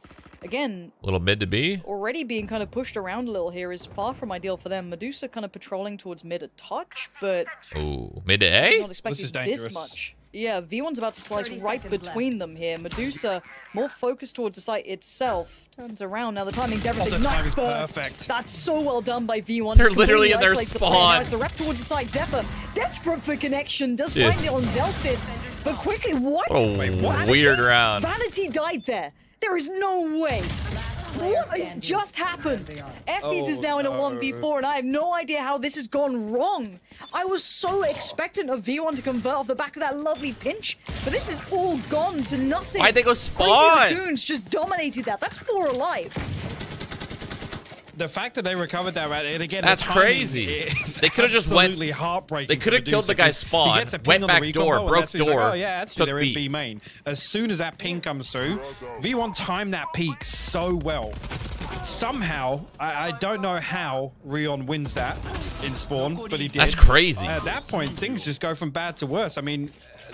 Speaker 1: again,
Speaker 3: A little mid to B.
Speaker 1: already being kind of pushed around a little here is far from ideal for them. Medusa kind of patrolling towards mid a touch, but
Speaker 3: Ooh, mid to A?
Speaker 1: not expecting
Speaker 2: is dangerous.
Speaker 1: this much. Yeah, V1's about to slice right between them here. Medusa more focused towards the site itself. Turns around now. The timing's everything.
Speaker 2: the
Speaker 1: Nice
Speaker 2: timing's
Speaker 1: burst.
Speaker 2: perfect.
Speaker 1: That's so well done by V1.
Speaker 3: They're
Speaker 1: Just
Speaker 3: literally in their
Speaker 1: completely isolates the player.
Speaker 3: spawn.
Speaker 1: Now it's a rep towards the site. Zephyr, desperate for connection, does
Speaker 3: Dude.
Speaker 1: find it on Zelsis. But quickly, what?
Speaker 3: Oh, weird round.
Speaker 1: Vanity died there. There is no way. What has just happened? Effies is now in a 1v4, and I have no idea how this has gone wrong. I was so expectant of V1 to convert off the back of that lovely pinch, but this is all gone to nothing.
Speaker 3: Why'd they go spawn?
Speaker 1: Crazy Racoons just dominated that. That's 4 alive.
Speaker 2: The fact that they recovered that round, and again,
Speaker 3: that's crazy. They could have just went.
Speaker 2: Heartbreaking.
Speaker 3: They could have killed the guy's spawn, went back door, broke door.
Speaker 2: Like, oh yeah, actually they're in B main. As soon as that ping comes through, V1 timed that peak so well. Somehow, I don't know how Rion wins that in spawn, but he did.
Speaker 3: That's crazy.
Speaker 2: At that point, things just go from bad to worse. I mean,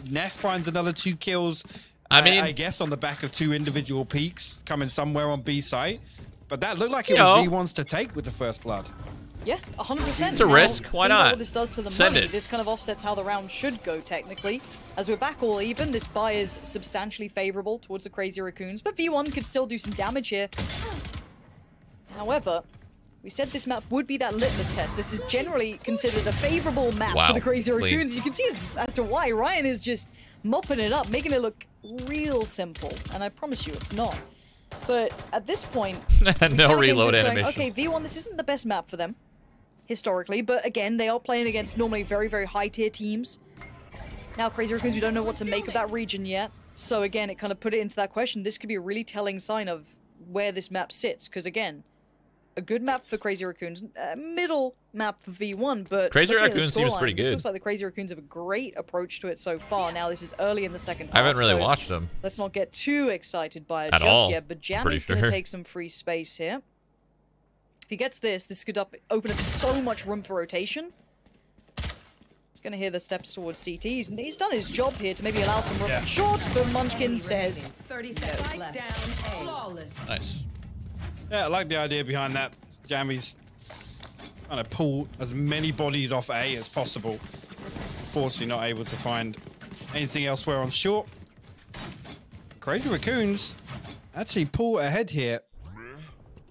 Speaker 2: Neff finds another 2 kills.
Speaker 3: I mean,
Speaker 2: I guess on the back of 2 individual peaks coming somewhere on B site. But that looked like it was V1's to take with the first blood.
Speaker 1: Yes, 100%.
Speaker 3: It's a risk. Why not?
Speaker 1: What this does to the money, this kind of offsets how the round should go, technically. As we're back all even, this buy is substantially favorable towards the Crazy Racoons, but V1 could still do some damage here. However, we said this map would be that litmus test. This is generally considered a favorable map for the Crazy Racoons. You can see as to why Ryan is just mopping it up, making it look real simple. And I promise you, it's not. But at this point,
Speaker 3: no reload animation.
Speaker 1: Okay, V1, this isn't the best map for them, historically. But again, they are playing against normally very, very high-tier teams. Now, Crazy Racoons, we don't know what to make of that region yet. So again, it kind of put it into that question. This could be a really telling sign of where this map sits. Because again, a good map for Crazy Racoons, middle map for V1, but
Speaker 3: Crazy Racoons seems pretty good.
Speaker 1: It looks like the Crazy Racoons have a great approach to it so far. Now, this is early in the second half.
Speaker 3: I haven't really watched them.
Speaker 1: Let's not get too excited by it
Speaker 3: at
Speaker 1: just
Speaker 3: all.
Speaker 1: yet, but Jammy's going to take some free space here. If he gets this could open up so much room for rotation. He's going to hear the steps towards CT. He's done his job here to maybe allow some room short, but Munchkin says
Speaker 4: 30 seconds left.
Speaker 3: Nice.
Speaker 2: Yeah, I like the idea behind that. Jammy's trying to pull as many bodies off A as possible. Fortunately, not able to find anything elsewhere on short. Crazy Racoons actually pull ahead here.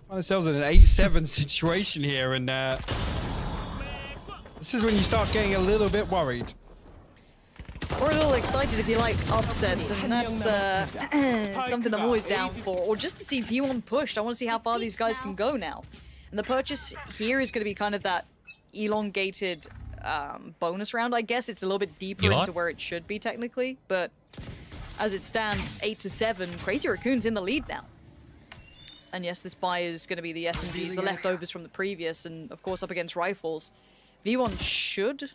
Speaker 2: Find themselves in an 8-7 situation here, and this is when you start getting a little bit worried.
Speaker 1: Or a little excited if you like upsets, and that's something I'm always down for. Or just to see V1 pushed. I want to see how far these guys can go now. And the purchase here is going to be kind of that elongated bonus round, I guess. It's a little bit deeper into where it should be, technically. But as it stands, 8-7, Crazy Racoons in the lead now. And yes, this buy is going to be the SMGs, the leftovers from the previous, and of course up against rifles. V1 should,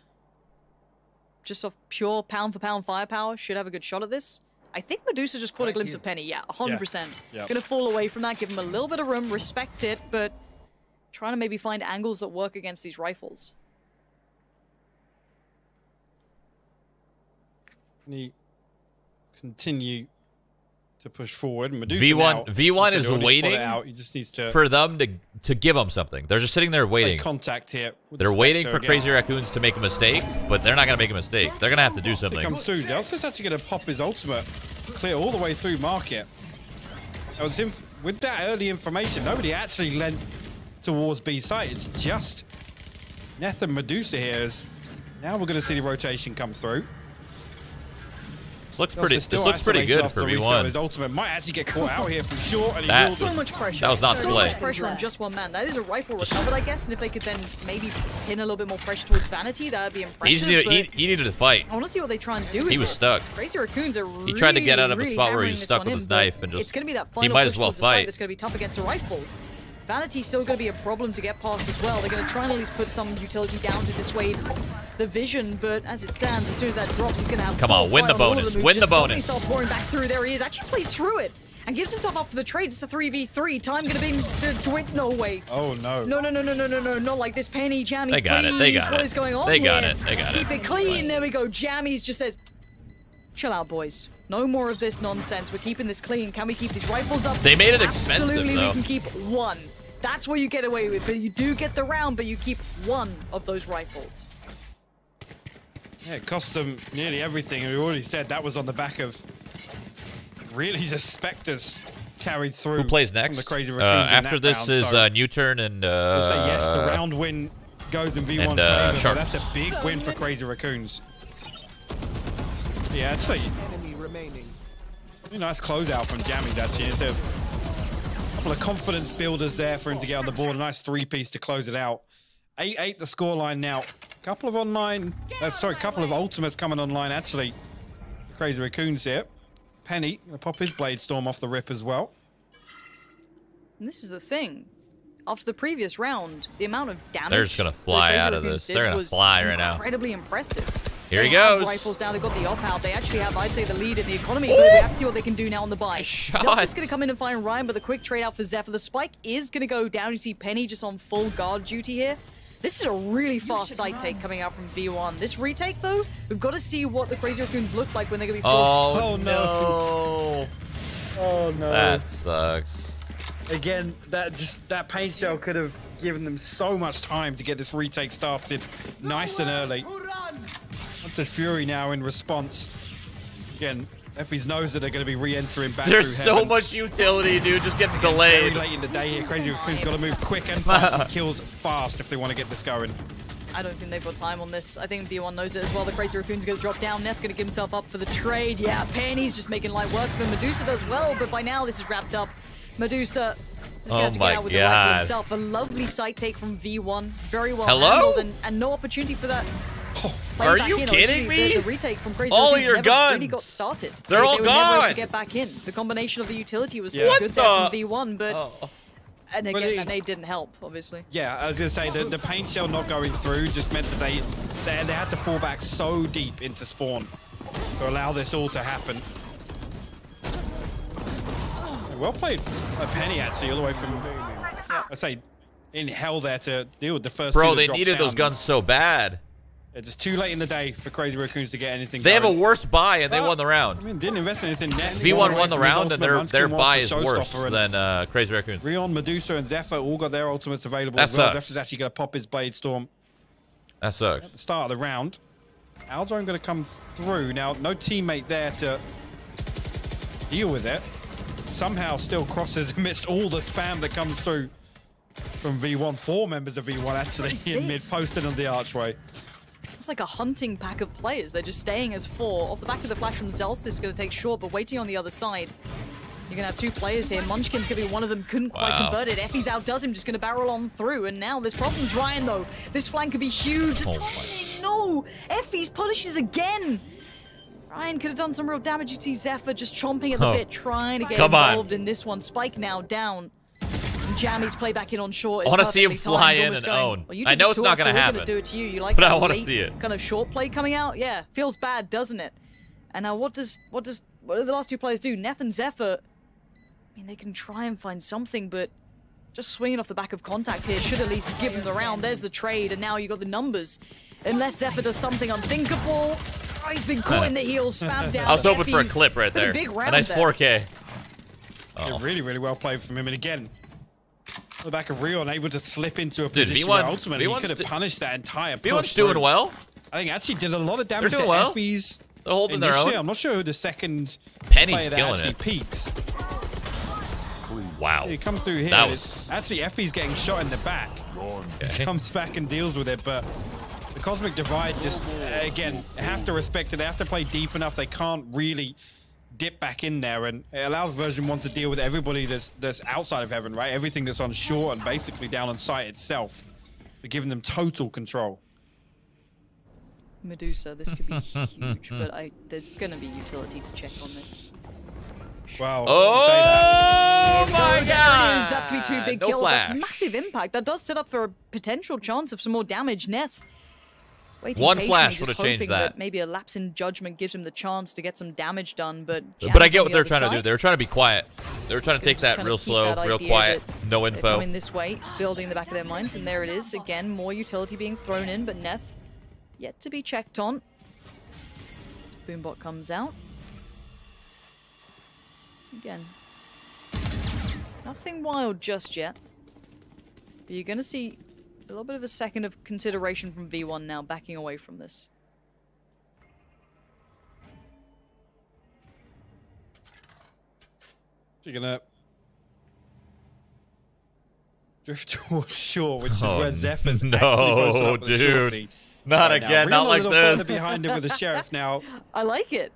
Speaker 1: just off pure pound-for-pound firepower, should have a good shot at this. I think Medusa just caught a glimpse of Penny. Yeah, 100%.
Speaker 2: Yeah.
Speaker 1: Gonna fall away from that, give him a little bit of room, respect it, but trying to maybe find angles that work against these rifles.
Speaker 2: He continue to push forward. Medusa
Speaker 3: V1 is waiting
Speaker 2: he just needs to
Speaker 3: for them to give him something. They're just sitting there waiting.
Speaker 2: Contact here.
Speaker 3: They're waiting for Crazy Racoons to make a mistake, but they're not going to make a mistake. They're going to have to do something.
Speaker 2: Comes through. Zelsa's actually going to pop his ultimate clear all the way through market. With that early information, nobody actually lent towards B site. It's just Neth and Medusa here. Now we're going to see the rotation come through.
Speaker 3: This looks pretty good for V1.
Speaker 2: His ultimate might actually get caught out here from short. And
Speaker 1: so much pressure.
Speaker 3: That was not
Speaker 1: so much pressure on just one man. That is a rifle recovered, I guess. And if they could then maybe pin a little bit more pressure towards Vanity, that would be impressive.
Speaker 3: He needed to fight.
Speaker 1: I want to see what they try and do with
Speaker 3: He was stuck.
Speaker 1: Crazy Racoons are really,
Speaker 3: he tried to get out of a spot where he was stuck with his knife and just.
Speaker 1: It's going to be that final
Speaker 3: he might as well fight.
Speaker 1: That's going to be tough against the rifles. Vanity's still going to be a problem to get past as well. They're going to try and at least put some utility down to dissuade the vision, but as it stands, as soon as that drops, he's going to have.
Speaker 3: Come on, win the bonus. Win the bonus.
Speaker 1: Start pouring back through. There he is. Actually plays through it and gives himself up for the trade. It's a 3v3. Time going to be no way.
Speaker 2: Oh no.
Speaker 1: No. Not like this. Penny, Jammies,
Speaker 3: They got it. They got it.
Speaker 1: What is going on
Speaker 3: They
Speaker 1: here?
Speaker 3: got it. They got it.
Speaker 1: Keep it clean. There we go. Jammies just says, chill out, boys. No more of this nonsense. We're keeping this clean. Can we keep these rifles up?
Speaker 3: They made it expensive,
Speaker 1: Absolutely,
Speaker 3: though.
Speaker 1: we can keep one. That's what you get away with, but you do get the round, but you keep one of those rifles.
Speaker 2: Yeah, it cost them nearly everything, and we already said that was on the back of really just Spectres carried through.
Speaker 3: Who plays next?
Speaker 2: The Crazy Racoons
Speaker 3: after this is Newturn and
Speaker 2: I'll say yes, the round win goes in V1's favor.
Speaker 3: Sharks.
Speaker 2: That's a big win for Crazy Racoons. Yeah, it's a
Speaker 6: Enemy remaining.
Speaker 2: really nice closeout from Jammies, actually. It's a couple of confidence builders there for him to get on the board. A nice 3-piece to close it out. 8-8 the scoreline now. Couple of online, couple of ultimates coming online, actually. Crazy Racoons here. Penny gonna pop his blade storm off the rip as well.
Speaker 1: And this is the thing. After the previous round, the amount of damage
Speaker 3: They're just gonna fly out of this. They're gonna fly right now.
Speaker 1: Incredibly impressive.
Speaker 3: Here he
Speaker 1: They have
Speaker 3: goes.
Speaker 1: Rifles down. They've got the op out. They actually have, I'd say, the lead in the economy. But we have to see what they can do now on the buy. Zephyr's going to come in and find Ryan, but the quick trade out for Zephyr. The spike is going to go down. You see Penny just on full guard duty here. This is a really fast side take coming out from V1. This retake, though, we've got to see what the Crazy Racoons look like when they're going to be forced.
Speaker 3: Oh, no.
Speaker 2: Oh no.
Speaker 3: That sucks.
Speaker 2: Again, that paint shell could have given them so much time to get this retake started nice and early. Hunter's Fury now in response. Again, Effie's knows that they're going to be re-entering back
Speaker 3: There's
Speaker 2: through
Speaker 3: so
Speaker 2: heaven.
Speaker 3: much utility, dude. Just getting
Speaker 2: Very
Speaker 3: delayed.
Speaker 2: late in the day here. Crazy Racoons got to move quick and fast and kills fast if they want to get this going.
Speaker 1: I don't think they've got time on this. I think V1 knows it as well. The Crazy Raccoon's going to drop down. Neth going to give himself up for the trade. Yeah, Penny's just making light work for him. Medusa does well, but by now this is wrapped up. Medusa just going to get out with the rifle himself. A lovely sight take from V1. Very well handled and no opportunity for that.
Speaker 3: Are you kidding me?
Speaker 1: The retake from Crazy
Speaker 3: All
Speaker 1: Raccoons
Speaker 3: your
Speaker 1: never
Speaker 3: guns.
Speaker 1: really got started.
Speaker 3: They're all
Speaker 1: they were never able
Speaker 3: gone.
Speaker 1: to get back in. The combination of the utility was
Speaker 2: Yeah.
Speaker 1: good there from V1, but and again,
Speaker 2: But
Speaker 1: that nade didn't help, obviously.
Speaker 2: Yeah, I was going to say the paint shell not going through just meant that they had to fall back so deep into spawn to allow this all to happen. Well played by Penny, actually, all the way from, I'd say, in hell there to deal with the first
Speaker 3: Bro,
Speaker 2: two that
Speaker 3: they
Speaker 2: dropped
Speaker 3: needed
Speaker 2: down.
Speaker 3: those guns so bad.
Speaker 2: It's just too late in the day for Crazy Raccoons to get anything
Speaker 3: They have a
Speaker 2: going.
Speaker 3: worse buy and they
Speaker 2: Well,
Speaker 3: won the
Speaker 2: I
Speaker 3: round.
Speaker 2: mean, didn't invest in anything net.
Speaker 3: V1 won the round and their
Speaker 2: Munchkin
Speaker 3: buy
Speaker 2: was
Speaker 3: is
Speaker 2: the
Speaker 3: worse
Speaker 2: showstopper, and
Speaker 3: than Crazy Raccoons.
Speaker 2: Rion, Medusa, and Zephyr all got their ultimates available
Speaker 3: That
Speaker 2: as well.
Speaker 3: sucks.
Speaker 2: Zephyr's actually going to pop his Blade Storm
Speaker 3: That sucks.
Speaker 2: at the start of the round. Aldrone going to come through. Now, no teammate there to deal with it. Somehow still crosses amidst all the spam that comes through from V1. 4 members of V1 actually in mid, posted on the archway.
Speaker 1: It's like a hunting pack of players. They're just staying as 4. Off the back of the flash from Zelstis is going to take short, but waiting on the other side. You're going to have 2 players here. Munchkin's going to be one of them. Couldn't quite convert it. Effie's outdoes him, just going to barrel on through. And now there's problems. Ryan, though. This flank could be huge. The timing, no! Effie's punishes again. Ryan could have done some real damage. You see Zephyr just chomping at the bit, trying to get involved in this one. Spike now down. Jammy's play back in on short.
Speaker 3: I want to see him fly in and own.
Speaker 1: Well,
Speaker 3: I know it's not going to happen.
Speaker 1: We're going to do it to you. You like
Speaker 3: but
Speaker 1: that
Speaker 3: I want to
Speaker 1: late
Speaker 3: see it.
Speaker 1: kind of short play coming out? Yeah, feels bad, doesn't it? And now what do the last 2 players do? Neth and Zephyr, I mean, they can try and find something, but just swinging off the back of contact here should at least give them the round. There's the trade, and now you got the numbers. Unless Zephyr does something unthinkable. Oh, he's been caught in the heels, spammed down.
Speaker 3: I was hoping for a clip right there.
Speaker 1: A
Speaker 3: nice 4K.
Speaker 2: Yeah, really, really well played from him. And again, on the back of Rion, able to slip into a position where ultimately he could have punished that entire push.
Speaker 3: V1's doing well.
Speaker 2: I think actually did a lot of damage.
Speaker 3: They're doing well.
Speaker 2: Effie's
Speaker 3: They're holding their own.
Speaker 2: I'm not sure who the second
Speaker 3: Penny's
Speaker 2: player that
Speaker 3: killing
Speaker 2: actually
Speaker 3: it.
Speaker 2: peaks.
Speaker 3: Wow.
Speaker 2: He come through here.
Speaker 3: That was...
Speaker 2: Actually, Effie's getting shot in the back.
Speaker 3: Okay.
Speaker 2: Comes back and deals with it, but the Cosmic Divide just, again, have to respect it. They have to play deep enough. They can't really dip back in there, and it allows version 1 to deal with everybody that's outside of heaven, right? Everything that's on shore and basically down on site itself. They're giving them total control.
Speaker 1: Medusa, this could be huge, but there's going to be utility to check on this.
Speaker 2: Wow.
Speaker 3: Oh my god!
Speaker 1: That's going to be 2 big kills. That's massive impact. That does set up for a potential chance of some more damage. Neth, waiting
Speaker 3: 1
Speaker 1: patiently,
Speaker 3: flash
Speaker 1: just
Speaker 3: would have changed
Speaker 1: hoping
Speaker 3: that.
Speaker 1: Maybe a lapse in judgment gives him the chance to get some damage done, but
Speaker 3: I get what they're trying to do. They were trying to be quiet. They were trying to take
Speaker 1: Just
Speaker 3: that real
Speaker 1: keep
Speaker 3: slow,
Speaker 1: that
Speaker 3: real
Speaker 1: idea
Speaker 3: quiet,
Speaker 1: that
Speaker 3: no
Speaker 1: they're
Speaker 3: info.
Speaker 1: coming this way, building in the back of their minds, and there it is. Again, more utility being thrown in, but Neth yet to be checked on. Boombot comes out. Again, nothing wild just yet. But you're going to see a little bit of a second of consideration from V1 now, backing away from this.
Speaker 2: You're gonna drift towards shore, which is where Zephyr's actually posted up with the shorty.
Speaker 3: Not
Speaker 2: right
Speaker 3: again,
Speaker 2: now.
Speaker 3: not like
Speaker 2: Rion a little
Speaker 3: this.
Speaker 2: further behind him with the sheriff now.
Speaker 1: I like it.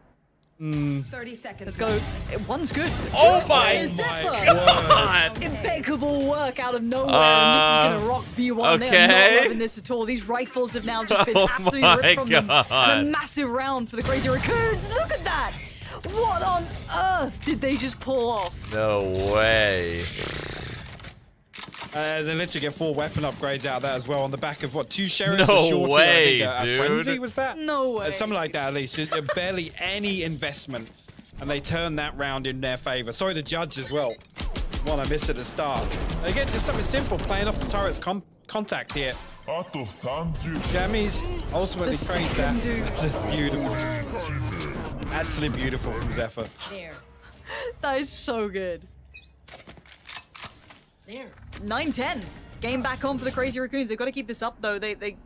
Speaker 4: 30 seconds.
Speaker 1: Let's go. One's good.
Speaker 3: Oh my
Speaker 1: God. Impeccable work out of nowhere. And this is going to rock V1.
Speaker 3: Okay.
Speaker 1: They're not loving this at all. These rifles have now just been absolutely ripped from them. And a massive round for the Crazy Racoons. Look at that. What on earth did they just pull off?
Speaker 3: No way.
Speaker 2: They literally get 4 weapon upgrades out of that as well on the back of what, 2 sheriffs?
Speaker 3: No way,
Speaker 2: I think,
Speaker 3: dude.
Speaker 2: a frenzy was that?
Speaker 1: No way.
Speaker 2: Something like that at least. Barely any investment, and they turned that round in their favor. Sorry to judge as well. One I missed at the start. Again, just something simple, playing off the turret's contact here. Jammies ultimately trades that. That's beautiful. Absolutely beautiful from Zephyr.
Speaker 4: There.
Speaker 1: That is so good.
Speaker 4: There.
Speaker 1: 9-10. Game back on for the Crazy Racoons. They've got to keep this up, though. They've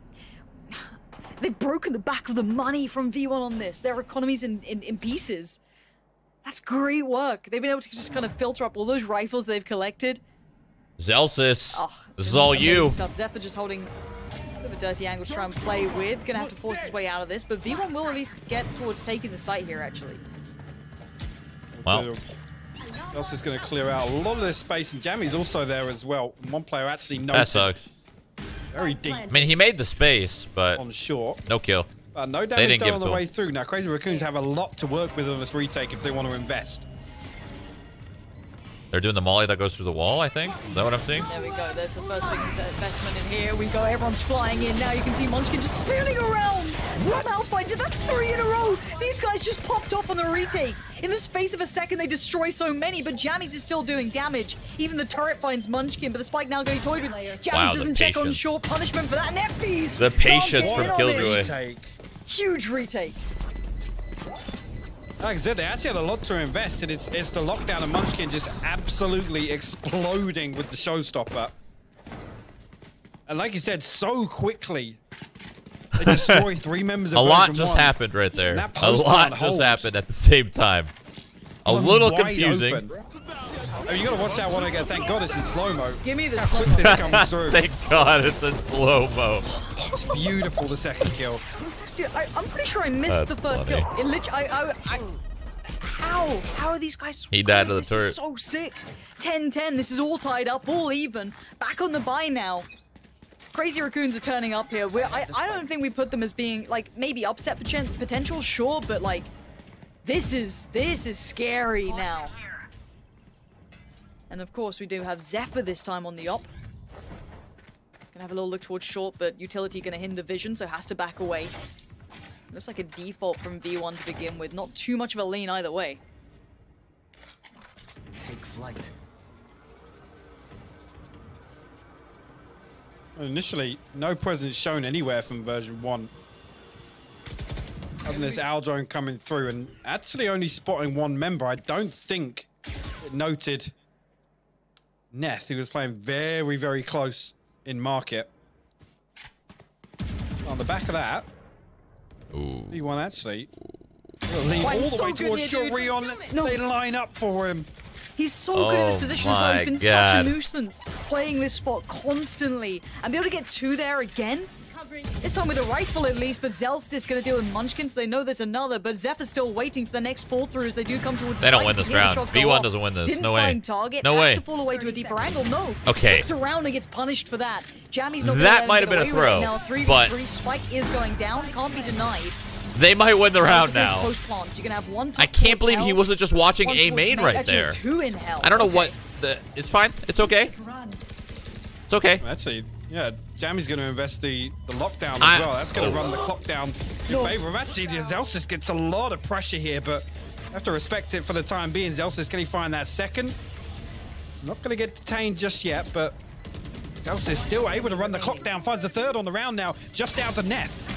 Speaker 1: broken the back of the money from V1 on this. Their economy's in pieces. That's great work. They've been able to just kind of filter up all those rifles they've collected.
Speaker 3: Zelsis, this is all you.
Speaker 1: Zephyr just holding a bit of a dirty angle to try and play with. Gonna have to force his way out of this, but V1 will at least get towards taking the site here, actually.
Speaker 3: Well.
Speaker 2: Else is going to clear out a lot of this space, and Jammy's also there as well. One player actually noted.
Speaker 3: That sucks.
Speaker 2: Very deep.
Speaker 3: I mean, he made the space, but
Speaker 2: on short.
Speaker 3: No kill.
Speaker 2: No damage done on the way through. Now, Crazy Racoons have a lot to work with on this retake if they want to invest.
Speaker 3: They're doing the molly that goes through the wall, I think. Is that what I'm seeing?
Speaker 1: There we go. There's the first big investment in here. We go. Everyone's flying in. Now you can see Munchkin just spinning around. One Alpha. That's 3 in a row. These guys just popped off on the retake. In the space of a second, they destroy so many, but Jammies is still doing damage. Even the turret finds Munchkin, but the spike now going toyed with. Jammies doesn't check on short. Punishment for that. And Effie's
Speaker 3: the patience from Killjoy.
Speaker 1: Huge retake.
Speaker 2: Like I said, they actually had a lot to invest, and it's the lockdown of Munchkin just absolutely exploding with the showstopper. And like you said, so quickly, they destroy 3 members of
Speaker 3: a lot
Speaker 2: Version
Speaker 3: just
Speaker 2: 1.
Speaker 3: happened right there. A lot just happened at the same time. A little confusing.
Speaker 2: I mean, you gotta watch that one again. Thank God it's in slow-mo.
Speaker 1: Give me the
Speaker 2: this comes through.
Speaker 3: Thank God it's in slow-mo.
Speaker 2: It's beautiful, the second kill.
Speaker 1: Dude, I'm pretty sure I missed the first kill. It literally, how are these guys so
Speaker 3: He died to the
Speaker 1: this
Speaker 3: turret.
Speaker 1: Is so sick. 10-10. This is all tied up, all even. Back on the buy now. Crazy Racoons are turning up here. I don't think we put them as being like maybe upset potential, sure, but like this is scary now. And of course we do have Zephyr this time on the op. Gonna have a little look towards short, but utility gonna hinder vision, so has to back away. Looks like a default from V1 to begin with. Not too much of a lean either way.
Speaker 7: Take flight.
Speaker 2: Initially, no presence shown anywhere from version 1. Other than this owl drone coming through, and actually only spotting 1 member. I don't think it noted Neth, who was playing very, very close in market. On the back of that, V1 actually lean all the way towards short. Rion, they line up for him.
Speaker 1: He's so good in this position as well. He's been such a nuisance playing this spot constantly. And be able to get 2 there again. This time with a rifle at least, but Zel's is going to deal with Munchkin, so they know there's another. But Zephyr's still waiting for the next fall through as they do come towards the
Speaker 3: They don't win this round. V1 doesn't win this. No way.
Speaker 1: Target.
Speaker 3: No way.
Speaker 1: Has to fall away to a deeper angle. No.
Speaker 3: Okay.
Speaker 1: Sticks around and gets punished for that. Jammy's not
Speaker 3: that might have been a throw.
Speaker 1: Now 3v3
Speaker 3: but
Speaker 1: Spike is going down. Can't be denied.
Speaker 3: They might win the round now.
Speaker 1: You're gonna have 1
Speaker 3: I can't believe he wasn't just watching A main right there.
Speaker 1: 2 in hell.
Speaker 3: I don't know what the. It's fine. It's okay. It's okay.
Speaker 2: Actually, yeah, Jammy's going to invest the lockdown as well. That's going to run the clock down in favor of. Actually, Zelsis gets a lot of pressure here, but I have to respect it for the time being. Zelsis, can he find that second? Not going to get detained just yet, but Zelsis still able to run the clock down. Finds the 3rd on the round now, just down to Neth.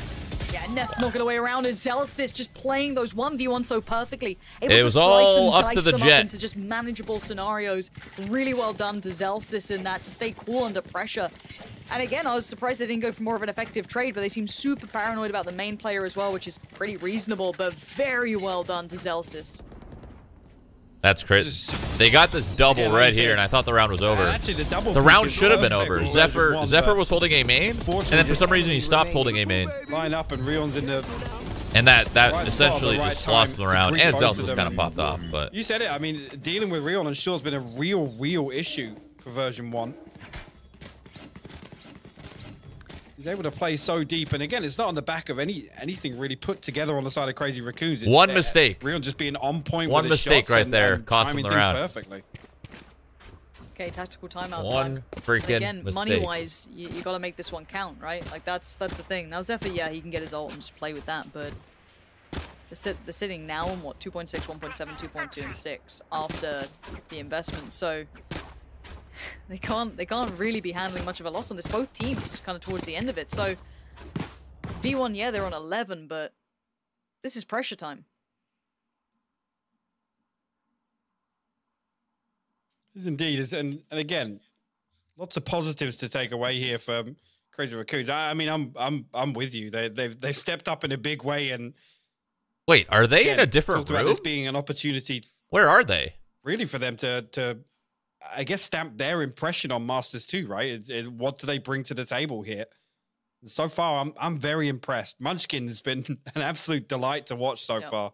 Speaker 1: Yeah, Neth's not going away around as Zelsis just playing those 1v1 so perfectly.
Speaker 3: It was all up to the jet.
Speaker 1: Into just manageable scenarios. Really well done to Zelsis in that, to stay cool under pressure. And again, I was surprised they didn't go for more of an effective trade, but they seem super paranoid about the main player as well, which is pretty reasonable, but very well done to Zelsis.
Speaker 3: That's crazy. They got this double right here, and I thought the round was over.
Speaker 2: Actually, the
Speaker 3: round should have been over. Zephyr was holding A main, and then for some reason he stopped holding A main.
Speaker 2: Line up, and Rion's in the
Speaker 3: And that
Speaker 2: Right
Speaker 3: essentially
Speaker 2: spot at the
Speaker 3: just
Speaker 2: right
Speaker 3: lost
Speaker 2: time
Speaker 3: them around.
Speaker 2: to
Speaker 3: And
Speaker 2: greet both
Speaker 3: Zelsis
Speaker 2: of them.
Speaker 3: kind of popped off, but
Speaker 2: You said it. I mean, dealing with Rion and Short has been a real issue for version 1. He's able to play so deep, and again, it's not on the back of anything really put together on the side of Crazy Racoons. It's
Speaker 3: one mistake.
Speaker 2: Rion just being on point.
Speaker 3: One
Speaker 2: with his
Speaker 3: mistake
Speaker 2: shots
Speaker 3: right
Speaker 2: and,
Speaker 3: there,
Speaker 2: and
Speaker 3: cost him
Speaker 2: timing
Speaker 3: the
Speaker 2: things
Speaker 3: round.
Speaker 2: perfectly.
Speaker 1: Okay, tactical timeout
Speaker 3: One
Speaker 1: time.
Speaker 3: freaking
Speaker 1: Again,
Speaker 3: mistake.
Speaker 1: money-wise, you got to make this one count, right? Like, that's the thing. Now, Zephyr, yeah, he can get his ult and just play with that, but they're sitting now on, what, 2.6, 1.7, 2.2, and 6 after the investment, so they can't really be handling much of a loss on this. Both teams kind of towards the end of it, so V1, yeah, they're on 11, but this is pressure time.
Speaker 2: Yes, indeed, and again, lots of positives to take away here from Crazy Racoons. I mean, I'm with you. They've stepped up in a big way, and
Speaker 3: wait, are they
Speaker 2: again,
Speaker 3: in a different
Speaker 2: talked about
Speaker 3: room?
Speaker 2: this being an opportunity.
Speaker 3: Where are they?
Speaker 2: Really, for them to I guess, stamp their impression on Masters 2, right? What do they bring to the table here? So far, I'm very impressed. Munchkin has been an absolute delight to watch so far.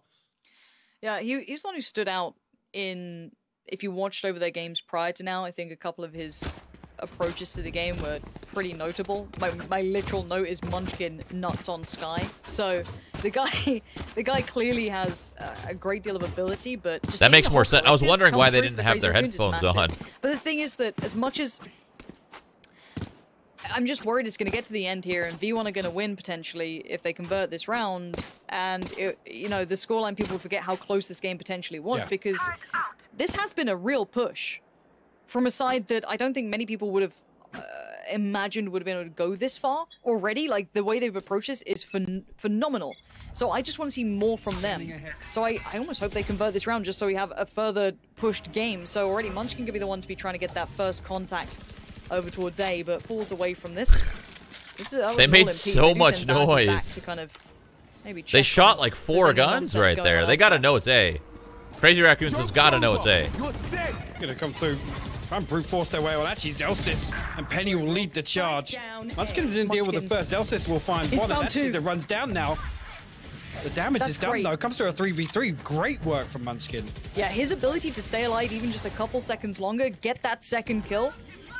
Speaker 1: Yeah, he's the one who stood out in. If you watched over their games prior to now, I think a couple of his approaches to the game were pretty notable. My literal note is Munchkin nuts on Sky. So the guy clearly has a great deal of ability, but just
Speaker 3: that makes more sense. I was wondering why they didn't have their headphones on.
Speaker 1: But the thing is that as much as I'm just worried it's going to get to the end here, and V1 are going to win potentially if they convert this round. And you know, the scoreline, people forget how close this game potentially was, because this has been a real push from a side that I don't think many people would have imagined would have been able to go this far already. Like, the way they've approached this is phenomenal. So I just want to see more from them. So I almost hope they convert this round just so we have a further pushed game. So already Munchkin could be the one to be trying to get that first contact over towards A, but falls away from this.
Speaker 3: They made so much noise.
Speaker 1: To kind of maybe
Speaker 3: they shot like 4 guns right there. They gotta know it's A. Crazy Racoons has gotta know it's A.
Speaker 2: Gonna come through, try and brute force their way on. Actually, Zelsis and Penny will lead the charge. Munchkin didn't deal with the first. Zelsis will find one, and actually it runs down now. The damage is done, though. Comes through a 3v3. Great work from Munchkin.
Speaker 1: Yeah, his ability to stay alive even just a couple seconds longer, get that second kill,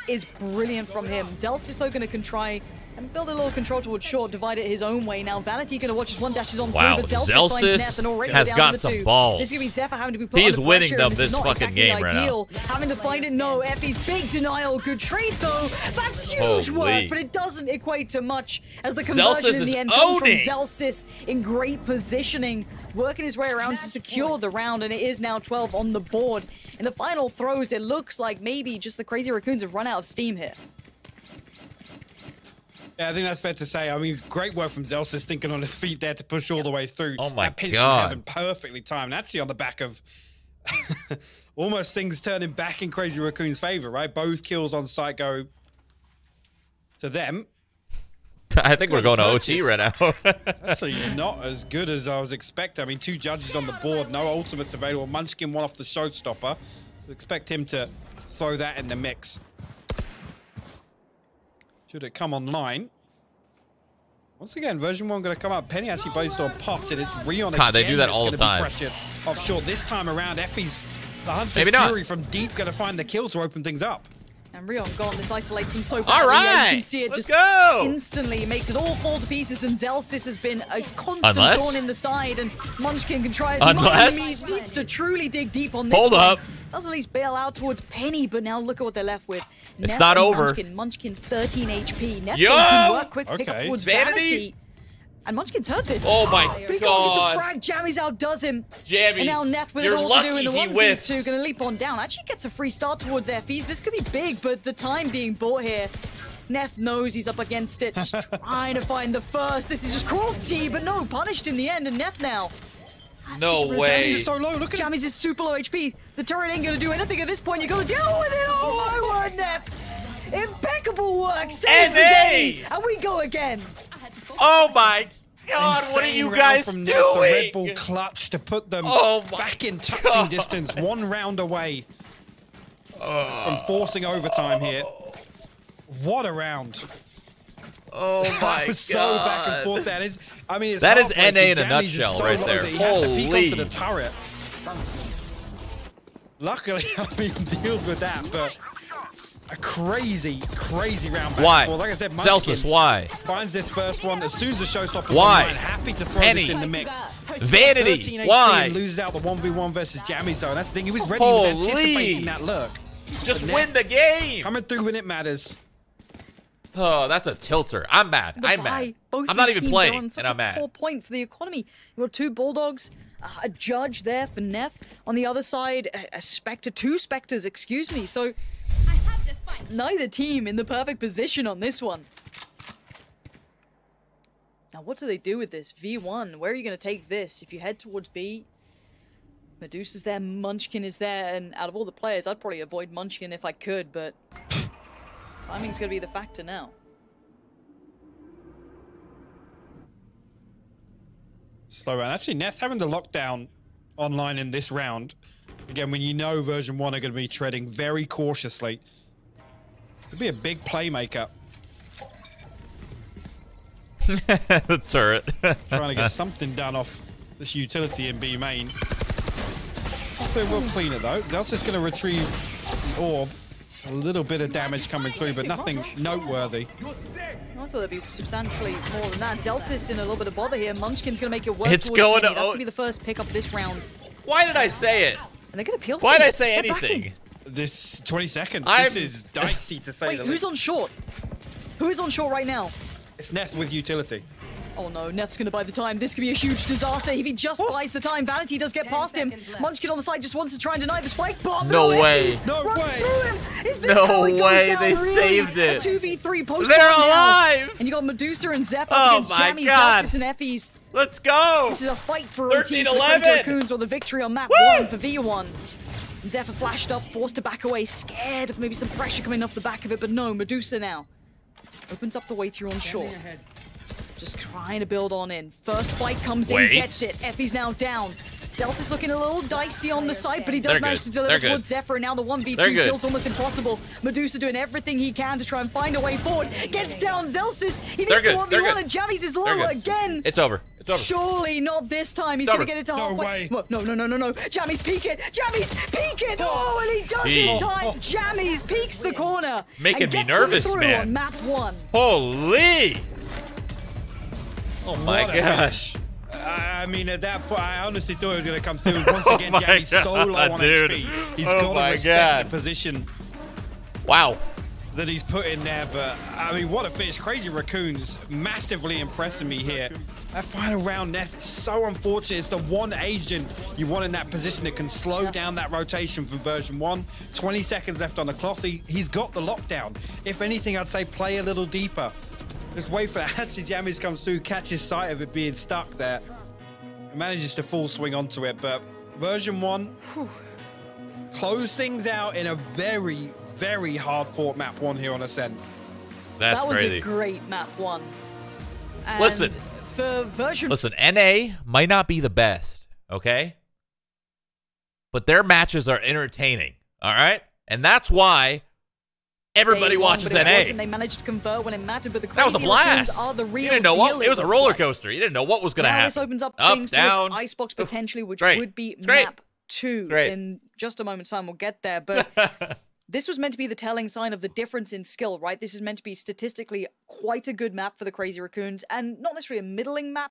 Speaker 1: is brilliant from him. Zelsis, though, going to try and build a little control towards Short, divide it his own way. Now, Vanity going to watch his one dashes on through, but Zelsis finds and already
Speaker 3: has
Speaker 1: down
Speaker 3: got
Speaker 1: to
Speaker 3: some
Speaker 1: 2.
Speaker 3: balls.
Speaker 1: This is going to be Zephyr having to be put
Speaker 3: He is
Speaker 1: under
Speaker 3: winning
Speaker 1: pressure,
Speaker 3: them this fucking
Speaker 1: exactly
Speaker 3: game
Speaker 1: ideal.
Speaker 3: right now.
Speaker 1: Having to find it, no. Effie's big denial. Good trade, though. That's huge work, but it doesn't equate to much as the conversion in the end comes from Zelsis in great positioning, working his way around to secure the round, and it is now 12 on the board. In the final throws, it looks like maybe just the Crazy Racoons have run out of steam here.
Speaker 2: Yeah, I think that's fair to say. I mean, great work from Zelsis, thinking on his feet there to push all the way through.
Speaker 3: Oh my
Speaker 2: God. Pinch from heaven, perfectly timed. Actually on the back of almost things turning back in Crazy Racoon's favor, right? Both kills on site go to them.
Speaker 3: I think we're going to OT right now.
Speaker 2: Actually not as good as I was expecting. I mean, 2 judges on the board, no ultimates available. Munchkin one off the showstopper. So expect him to throw that in the mix. Should it come online? Once again, version 1 going to come up. Penny actually based on popped, and it's Rion again.
Speaker 3: They do that all the time.
Speaker 2: Off short this time around. Effie's the Hunter's Fury from deep going to find the kill to open things up.
Speaker 1: And Rion gone. This isolates him so badly.
Speaker 3: All right,
Speaker 1: yeah, you can see it just instantly makes it all fall to pieces. And Zelsis has been a constant thorn in the side, and Munchkin can try as much. He needs to truly dig deep on this.
Speaker 3: Hold up.
Speaker 1: Does at least bail out towards Penny, but now look at what they're left with.
Speaker 3: It's not over.
Speaker 1: Munchkin 13 HP. Neff work quick pick up towards Vanity. And Munchkin's heard this.
Speaker 5: Oh my
Speaker 1: but he
Speaker 5: God.
Speaker 1: can't get the frag. Jammy's outdoes him.
Speaker 5: Jammies,
Speaker 1: and now Neff with it all to do in the 1v2. Going to leap on down. Actually gets a free start towards Effie's. This could be big, but the time being bought here. Neff knows he's up against it. Just trying to find the first. This is just cruelty, but no, punished in the end. And Neff now.
Speaker 5: No way.
Speaker 2: Jammy's so low. Look at
Speaker 1: Jammy's is super low HP. The turret ain't going to do anything at this point. You got to deal with it. Oh my word, Neff. Impeccable work. Saves the game. And we go again.
Speaker 5: Oh my God, what are you guys doing?
Speaker 2: The Red Bull clutch to put them back in touching distance, 1 round away from forcing overtime here. What a round.
Speaker 3: Oh my god.
Speaker 2: So back and forth. That is, I mean, it's
Speaker 3: that is NA in a
Speaker 2: Jammies
Speaker 3: nutshell
Speaker 2: so
Speaker 3: right
Speaker 2: low
Speaker 3: there.
Speaker 2: that he has to peek
Speaker 3: Holy.
Speaker 2: onto the turret. Luckily, I mean, deals with that, but a crazy round back.
Speaker 3: Why?
Speaker 2: Well, like I said,
Speaker 3: Celsius, why?
Speaker 2: Finds this first one as soon as the showstopper.
Speaker 3: Why?
Speaker 2: Happy to throw
Speaker 3: Penny.
Speaker 2: this in the mix.
Speaker 3: Vanity,
Speaker 2: 13-18
Speaker 3: why?
Speaker 2: loses out the 1v1 versus Jammy Zone. That's the thing. He was ready.
Speaker 3: Holy.
Speaker 2: He was anticipating that look.
Speaker 3: Just win the game.
Speaker 2: Coming through when it matters.
Speaker 3: Oh, that's a tilter. I'm mad. I'm mad. I'm not even playing, and I'm mad.
Speaker 1: 4 point for the economy. You got 2 Bulldogs, a Judge there for Neff. On the other side, a Spectre, 2 Spectres, excuse me. So neither team in the perfect position on this one. Now, what do they do with this? V1, where are you going to take this? If you head towards B, Medusa's there, Munchkin is there, and out of all the players, I'd probably avoid Munchkin if I could, but timing's going to be the factor now.
Speaker 2: Slow round. Actually, Neth having the lockdown online in this round. Again, when you know version 1 are going to be treading very cautiously. Could be a big playmaker.
Speaker 3: The turret.
Speaker 2: Trying to get something done off this utility in B main. They will clean it though. They're just going to retrieve the orb. A little bit of damage coming through, but nothing noteworthy.
Speaker 1: I thought there'd be substantially more than that. Zelsis in a little bit of bother here. Munchkin's going to make it work.
Speaker 3: It's going to...
Speaker 1: That's going to be the first pick up this round.
Speaker 3: Why did I say it?
Speaker 1: And they're going to peel.
Speaker 3: Why did I say anything?
Speaker 2: This 20 seconds.
Speaker 3: This
Speaker 2: is dicey to say.
Speaker 1: Wait, who's on short? Who is on short right now?
Speaker 2: It's Neth with utility.
Speaker 1: Oh no, Neth's going to buy the time. This could be a huge disaster if he just buys the time. Vanity does get past him. Munchkin on the side just wants to try and deny the spike bomb.
Speaker 3: No way.
Speaker 2: No way.
Speaker 1: Through him. Is this
Speaker 3: No
Speaker 1: how it goes
Speaker 3: way,
Speaker 1: down,
Speaker 3: they
Speaker 1: really?
Speaker 3: saved it.
Speaker 1: A 2v3 post.
Speaker 3: They're
Speaker 1: now.
Speaker 3: alive.
Speaker 1: And you got Medusa and Zeph
Speaker 3: Oh
Speaker 1: against
Speaker 3: my
Speaker 1: Jammy,
Speaker 3: God.
Speaker 1: Zelsis, and Effie's.
Speaker 3: Let's go.
Speaker 1: This is a fight for OT
Speaker 3: 13-11.
Speaker 1: for the Crazy Racoons or the victory on map
Speaker 3: Woo!
Speaker 1: 1 for V1. And Zephyr flashed up, forced to back away, scared of maybe some pressure coming off the back of it, but no, Medusa now opens up the way through on short. Just trying to build on in. First fight comes in, gets it. Effie's now down. Zelsis looking a little dicey on the side, but he does manage to deliver towards Zephyr, and now the 1v2 feels almost impossible. Medusa doing everything he can to try and find a way forward. Gets down Zelsis. He needs to 1v1, and Jammies is low again.
Speaker 3: It's over. It's over.
Speaker 1: Surely not this time. He's going to get it to halfway. No. Jammies peek it. Jammies peek it. Oh, and he does it in time. Jammies peeks the corner.
Speaker 3: Making me nervous, man.
Speaker 1: On map 1.
Speaker 3: Holy. Oh my gosh.
Speaker 2: I mean, at that point, I honestly thought it was going to come through. Once again, Jammy's so low on HP. He's got to respect the position.
Speaker 3: Wow.
Speaker 2: That he's put in there, but I mean, what a finish. Crazy Racoons massively impressing me here. That final round, Neth, is so unfortunate. It's the one agent you want in that position that can slow down that rotation from version 1. 20 seconds left on the clock. He's got the lockdown. If anything, I'd say play a little deeper. Just wait for that. Actually, Jammies comes through, catches sight of it being stuck there. Manages to full swing onto it, but version 1 close things out in a very, very hard-fought map 1 here on Ascent.
Speaker 3: That
Speaker 1: was
Speaker 3: crazy.
Speaker 1: A great map 1. And
Speaker 3: listen,
Speaker 1: for version...
Speaker 3: Listen, NA might not be the best, okay? But their matches are entertaining, all right? And that's why everybody watches NA.
Speaker 1: They managed to convert when it mattered, but the
Speaker 3: that was a blast.
Speaker 1: Are the real
Speaker 3: you didn't know what
Speaker 1: deal,
Speaker 3: it was a roller coaster. You didn't know what was going to happen.
Speaker 1: This opens up things
Speaker 3: down.
Speaker 1: towards Icebox potentially, which would be map 2 in just a moment's time. We'll get there, but this was meant to be the telling sign of the difference in skill, right? This is meant to be statistically quite a good map for the Crazy Racoons, and not necessarily a middling map